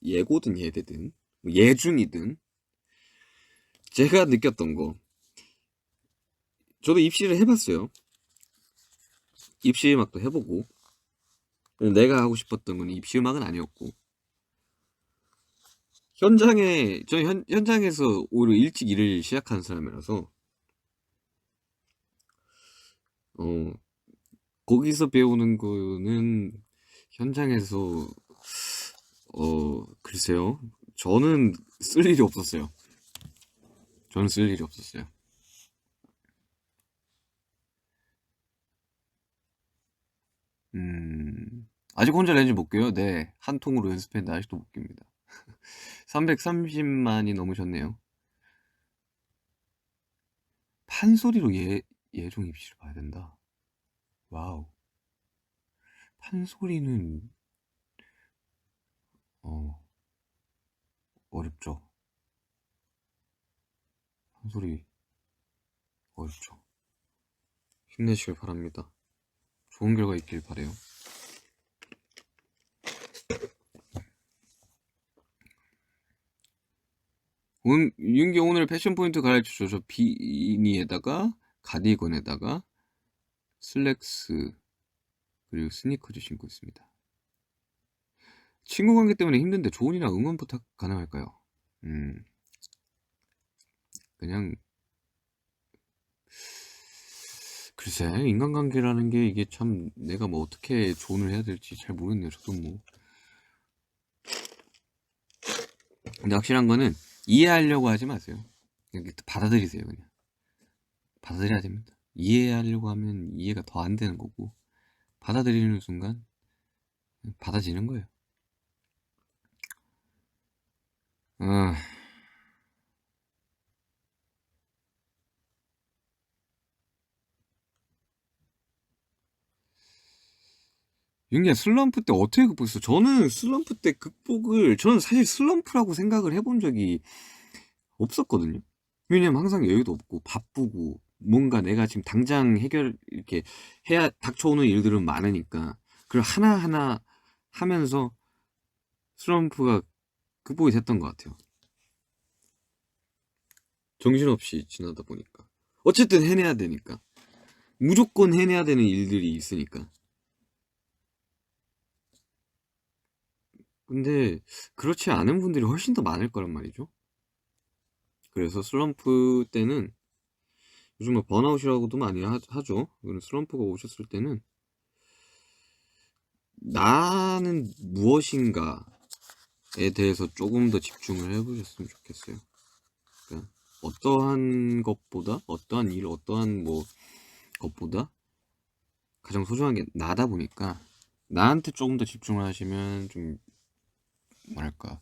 예고든 예대든 뭐 예중이든 제가 느꼈던 거, 저도 입시를 해봤어요. 입시 음악도 해보고 내가 하고 싶었던 건 입시 음악은 아니었고 현장에서 오히려 일찍 일을 시작한 사람이라서 거기서 배우는 거는 현장에서 글쎄요. 저는 쓸 일이 없었어요. 저는 쓸 일이 없었어요. 아직 혼자 렌즈 못 껴요? 네. 한 통으로 연습했는데 아직도 못 낍니다. 330만이 넘으셨네요. 판소리로 예종 입시를 봐야 된다. 와우. 판소리는 어렵죠. 판소리 어렵죠. 힘내시길 바랍니다. 좋은 결과 있길 바래요. 윤기 오늘 패션 포인트 가르쳐줘. 저 비니에다가 가디건에다가 슬랙스 그리고 스니커즈 신고 있습니다. 친구 관계 때문에 힘든데 조언이나 응원 부탁 가능할까요? 그냥 글쎄, 인간관계라는 게 이게 참 내가 뭐 어떻게 조언을 해야 될지 잘 모르겠네요. 저도 뭐. 근데 확실한 거는 이해하려고 하지 마세요. 그냥 받아들이세요. 그냥 받아들여야 됩니다. 이해하려고 하면 이해가 더 안 되는 거고, 받아들이는 순간 받아지는 거예요. 윤기야, 슬럼프 때 어떻게 극복했어? 저는 슬럼프 때 저는 사실 슬럼프라고 생각을 해본 적이 없었거든요. 왜냐면 항상 여유도 없고 바쁘고 뭔가 내가 지금 당장 이렇게 닥쳐오는 일들은 많으니까 그걸 하나하나 하면서 슬럼프가 극복이 됐던 것 같아요. 정신없이 지나다 보니까. 어쨌든 해내야 되니까. 무조건 해내야 되는 일들이 있으니까. 근데 그렇지 않은 분들이 훨씬 더 많을 거란 말이죠. 그래서 슬럼프 때는 요즘에 번아웃이라고도 많이 하죠. 슬럼프가 오셨을 때는 나는 무엇인가에 대해서 조금 더 집중을 해보셨으면 좋겠어요. 그러니까 어떠한 것보다 어떠한 일, 어떠한 뭐 것보다 가장 소중한 게 나다 보니까 나한테 조금 더 집중을 하시면 좀 뭐랄까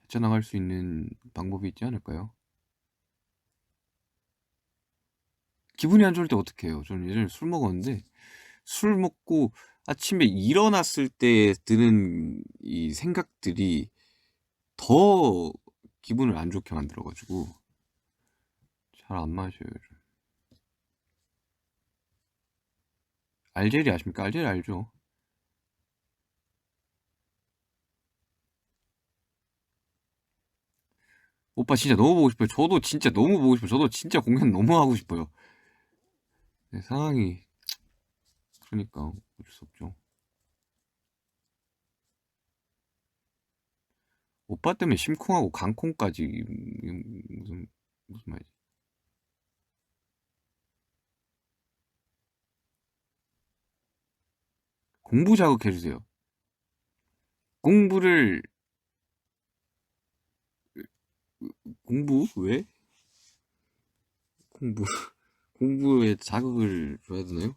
헤쳐나갈 수 있는 방법이 있지 않을까요? 기분이 안 좋을 때 어떻게 해요? 저는 예전에 술 먹었는데 술 먹고 아침에 일어났을 때 드는 이 생각들이 더 기분을 안 좋게 만들어가지고 잘 안 마셔요. 요즘. 알제리 아십니까? 알제리 알죠? 오빠 진짜 너무 보고 싶어요. 저도 진짜 너무 보고 싶어요. 저도 진짜 공연 너무 하고 싶어요. 네, 상황이 그러니까 어쩔 수 없죠. 오빠 때문에 심쿵하고 강콩까지 무슨 말이지? 공부 자극해주세요. 공부를 공부 왜? 공부 공부에 자극을 줘야 되나요?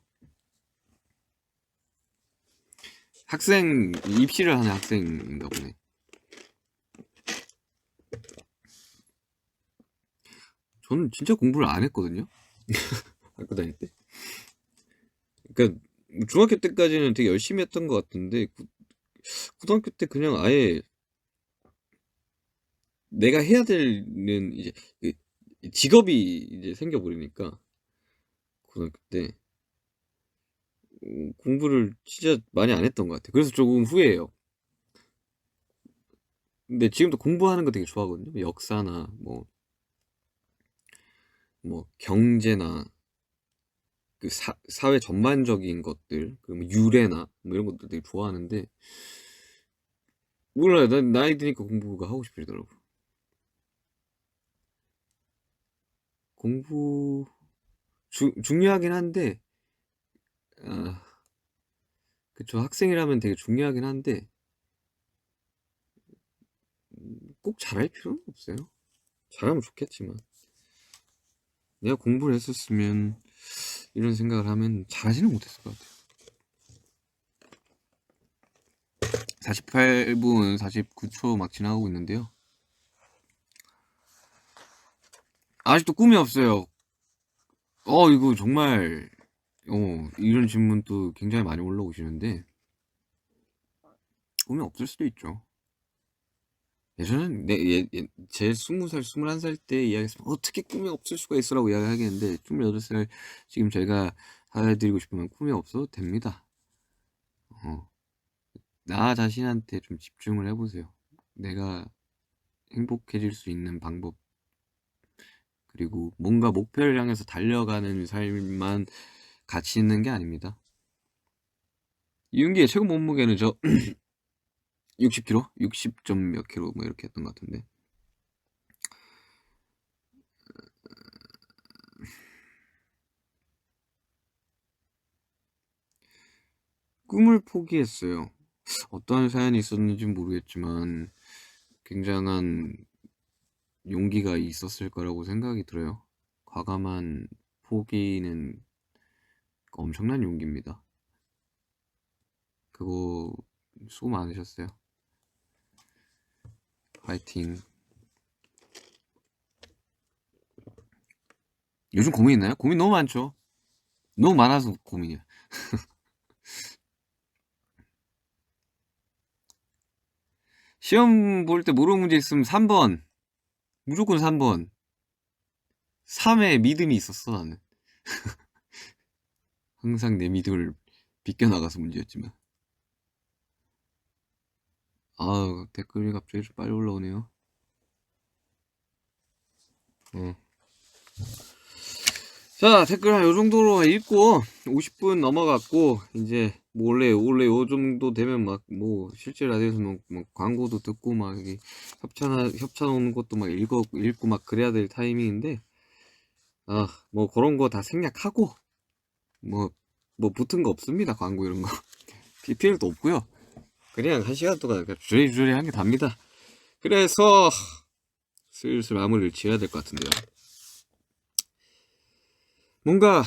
학생 입시를 하는 학생인가 보네. 저는 진짜 공부를 안 했거든요. 학교 다닐 때. 그러니까 중학교 때까지는 되게 열심히 했던 것 같은데 고등학교 때 그냥 아예 내가 해야 되는 이제 그 직업이 이제 생겨버리니까 고등학교 때 공부를 진짜 많이 안 했던 것 같아요. 그래서 조금 후회해요. 근데 지금도 공부하는 거 되게 좋아하거든요. 뭐 역사나 뭐 경제나 그 사회 전반적인 것들, 그 뭐 유래나 뭐 이런 것들 되게 좋아하는데 몰라요. 난 나이 드니까 공부가 하고 싶어지더라고. 공부 중요하긴 한데 아, 그쵸. 학생이라면 되게 중요하긴 한데 꼭 잘할 필요는 없어요. 잘하면 좋겠지만 내가 공부를 했었으면 이런 생각을 하면 잘하지는 못했을 것 같아요. 48분 49초 막 지나가고 있는데요. 아직도 꿈이 없어요. 이거 정말 이런 질문 또 굉장히 많이 올라오시는데 꿈이 없을 수도 있죠. 예전엔 제 20살, 21살 때 이야기했으면 어떻게 꿈이 없을 수가 있어라고 이야기하겠는데 28살 지금 제가 알려드리고 싶으면 꿈이 없어도 됩니다. 어, 나 자신한테 좀 집중을 해보세요. 내가 행복해질 수 있는 방법 그리고 뭔가 목표를 향해서 달려가는 삶만 가치 있는 게 아닙니다. 이윤기의 최고 몸무게는 저 60kg? 60점 몇 킬로 뭐 이렇게 했던 것 같은데 꿈을 포기했어요. 어떠한 사연이 있었는지 모르겠지만 굉장한 용기가 있었을 거라고 생각이 들어요. 과감한 포기는 엄청난 용기입니다. 그거 수고 많으셨어요. 파이팅. 요즘 고민 있나요? 고민 너무 많죠. 너무 많아서 고민이야. 시험 볼 때 모르는 문제 있으면 3번. 무조건 3번. 3에 믿음이 있었어, 나는. 항상 내 믿음을 비껴나가서 문제였지만. 아, 댓글이 갑자기 좀 빨리 올라오네요. 자, 댓글 한 요 정도로 읽고 50분 넘어갔고 이제 뭐 원래 요 정도 되면 막 뭐 실제 라디오에서 막 광고도 듣고 막 이게 협찬 오는 것도 막 읽고 막 그래야 될 타이밍인데 뭐 그런 거 다 생략하고 뭐 붙은 거 없습니다. 광고 이런 거 PPL도 없고요. 그냥 1시간 동안 주저리 한 게 답니다. 그래서 슬슬 마무리를 지어야 될 것 같은데요. 뭔가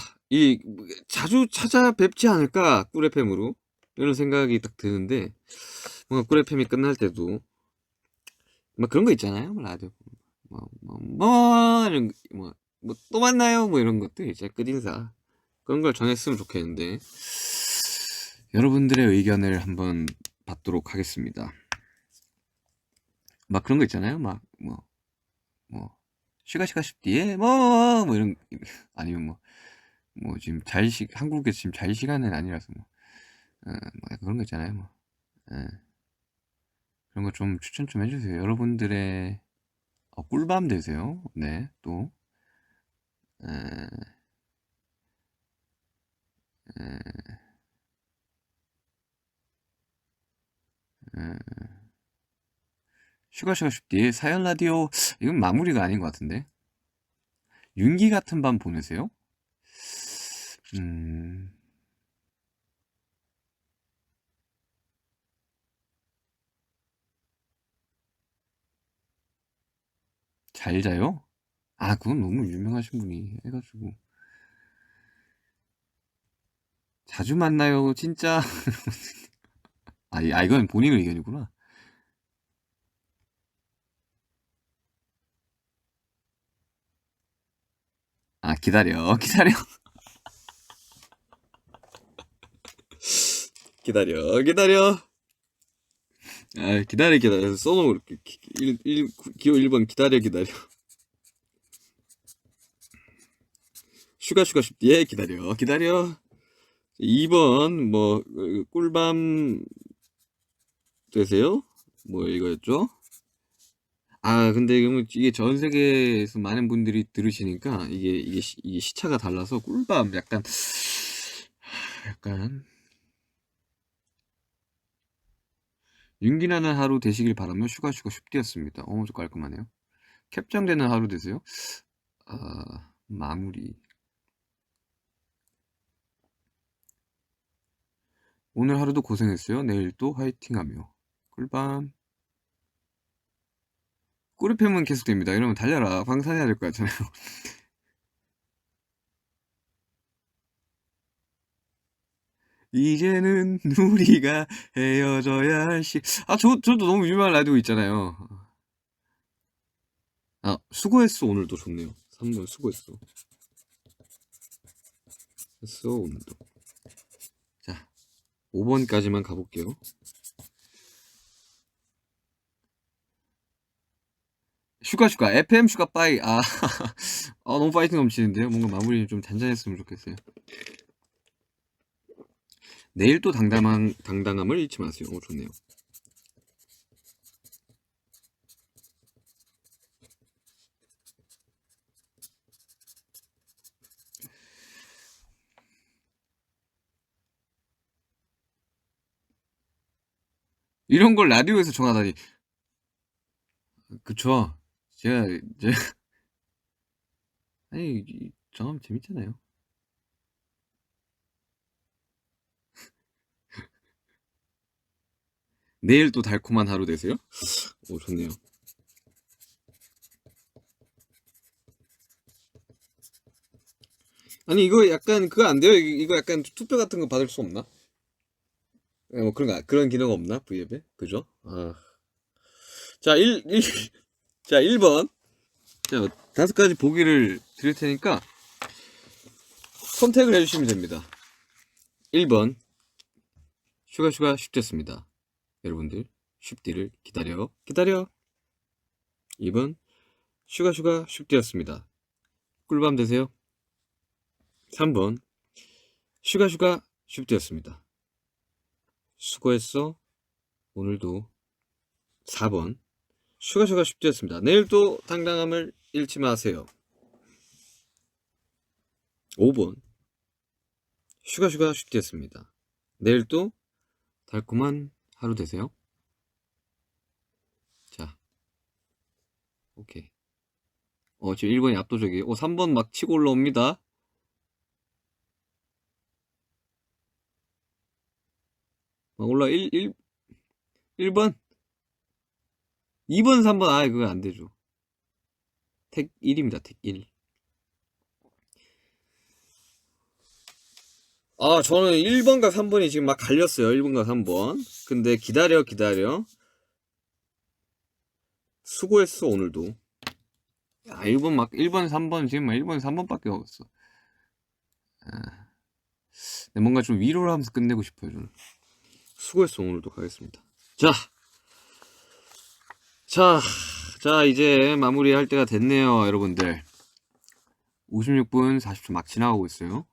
자주 찾아뵙지 않을까 꿀FM으로 이런 생각이 딱 드는데 뭔가 꿀FM이 끝날 때도 뭐 그런 거 있잖아요. 뭐 라디오 이런 또 만나요 뭐 이런 것들 이제 끝인사 그런 걸 정했으면 좋겠는데 여러분들의 의견을 한번 받도록 하겠습니다. 막 그런 거 있잖아요. 쉬가 싶디에 뭐 이런 아니면 지금 한국에 지금 잘 시간은 아니라서 그런 거 있잖아요. 그런 거 좀 추천 좀 해주세요. 여러분들의 꿀밤 되세요. 네, 또 쉬가 싶디 사연 라디오 이건 마무리가 아닌 것 같은데 윤기 같은 밤 보내세요? 잘 자요? 그건 너무 유명하신 분이 해가지고 자주 만나요 진짜 이건 본인 의견이구나. 기다려 기다려 써놓고 기호 1번 기다려 슈가 싶디 기다려 2번 꿀밤 되세요? 이거였죠? 근데 이게 전 세계에서 많은 분들이 들으시니까 이게 시차가 달라서 꿀밤 약간 윤기나는 하루 되시길 바라며 슈가 쉽디였습니다. 좀 깔끔하네요. 캡장되는 하루 되세요? 마무리. 오늘 하루도 고생했어요. 내일 또 화이팅하며. 꿀밤. 꿀팸은 계속됩니다. 이러면 달려라. 방산해야 될 것 같잖아요. 이제는 우리가 헤어져야 할 저도 너무 유명한 라디오 있잖아요. 수고했어 오늘도 좋네요. 3번 수고했어. 오늘도. 자, 5번까지만 가볼게요. 슈가 FM 슈가 빠이 너무 파이팅 넘치는데요. 뭔가 마무리 좀 잔잔했으면 좋겠어요. 내일 또 당당함을 잊지 마세요. 좋네요. 이런 걸 라디오에서 정하다니. 그쵸. 제가 아니 정하면 재밌잖아요. 내일 또 달콤한 하루 되세요? 좋네요. 아니 이거 약간 그거 안 돼요? 이거 약간 투표 같은 거 받을 수 없나? 그런 기능 없나? V앱에? 그죠? 자, 1번. 자, 5가지 보기를 드릴 테니까 선택을 해주시면 됩니다. 1번 슈가 쉽됐습니다. 여러분들 쉽디를 기다려 2번 슈가 쉽디였습니다. 꿀밤 되세요. 3번 슈가 쉽디였습니다. 수고했어 오늘도. 4번 슈가 쉽디였습니다. 내일도 당당함을 잃지 마세요. 5번 슈가 쉽디였습니다. 내일도 달콤한 하루 되세요. 자, 오케이. 지금 1번이 압도적이에요. 3번 막 치고 올라옵니다. 막 올라 1번 2번 3번 그거 안 되죠. 택 1입니다. 택 1. 저는 1번과 3번이 지금 막 갈렸어요. 1번과 3번. 근데 기다려 수고했어 오늘도. 1번 3번 지금 1번 3번밖에 없어. 뭔가 좀 위로를 하면서 끝내고 싶어요. 저는 수고했어 오늘도 가겠습니다. 자 이제 마무리할 때가 됐네요. 여러분들 56분 40초 막 지나가고 있어요.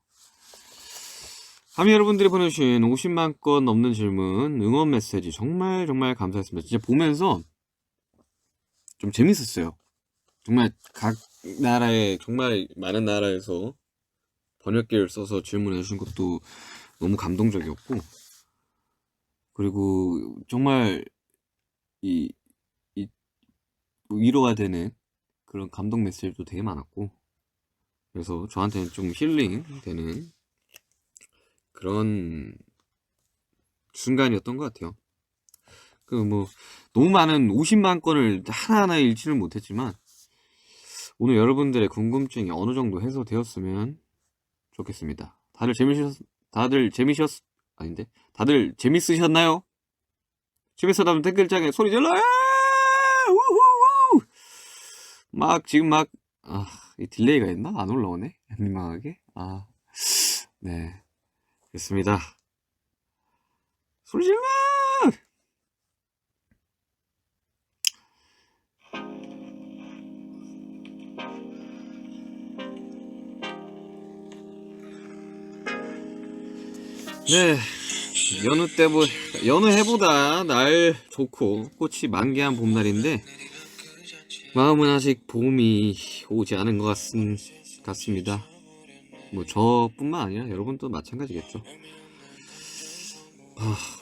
여러분들이 보내주신 50만 건 넘는 질문, 응원 메시지 정말 감사했습니다. 진짜 보면서 좀 재밌었어요. 정말 각 나라에 정말 많은 나라에서 번역기를 써서 질문해 주신 것도 너무 감동적이었고, 그리고 정말 이 위로가 되는 그런 감동 메시지도 되게 많았고, 그래서 저한테는 좀 힐링 되는 그런 순간이었던 것 같아요. 너무 많은 50만 건을 하나하나 읽지는 못했지만, 오늘 여러분들의 궁금증이 어느 정도 해소되었으면 좋겠습니다. 다들 재밌으셨나요? 재밌었다면 댓글장에 소리 질러! 우후후! 지금 이 딜레이가 있나? 안 올라오네? 민망하게? 네. 됐습니다. 소리 질러! 네. 여느 해보다 날 좋고 꽃이 만개한 봄날인데, 마음은 아직 봄이 오지 않은 것 같습니다. 저뿐만 아니라 여러분도 마찬가지겠죠.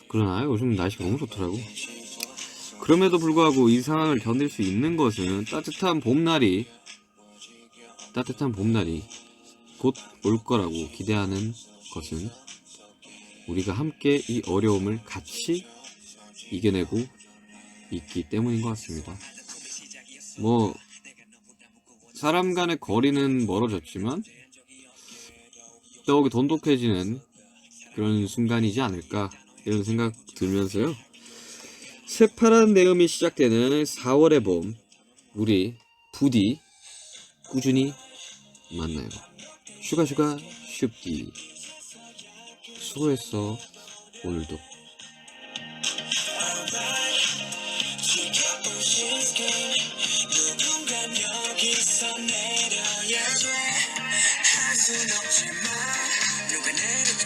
그러나요? 요즘 날씨가 너무 좋더라고. 그럼에도 불구하고 이 상황을 견딜 수 있는 것은 따뜻한 봄날이 곧 올 거라고 기대하는 것은 우리가 함께 이 어려움을 같이 이겨내고 있기 때문인 것 같습니다. 사람 간의 거리는 멀어졌지만 더욱이 돈독해지는 그런 순간이지 않을까, 이런 생각 들면서요, 새파란 내음이 시작되는 4월의 봄, 우리 부디 꾸준히 만나요. 슈가 쉽디 수고했어 오늘도. 누군가 여기서 내려야 돼. 할 순 없지만 누가 내려도